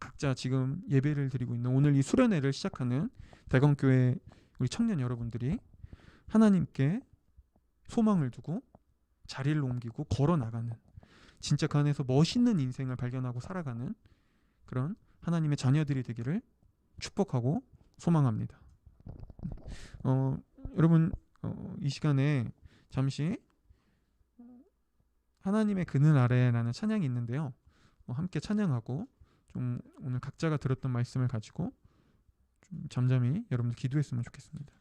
각자 지금 예배를 드리고 있는 오늘 이 수련회를 시작하는 대건교회 우리 청년 여러분들이 하나님께 소망을 두고 자리를 옮기고 걸어 나가는 진짜 그 안에서 멋있는 인생을 발견하고 살아가는 그런 하나님의 자녀들이 되기를 축복하고 소망합니다. 여러분 이 시간에 잠시 하나님의 그늘 아래라는 찬양이 있는데요. 함께 찬양하고 좀 오늘 각자가 들었던 말씀을 가지고 좀 잠잠히 여러분들 기도했으면 좋겠습니다.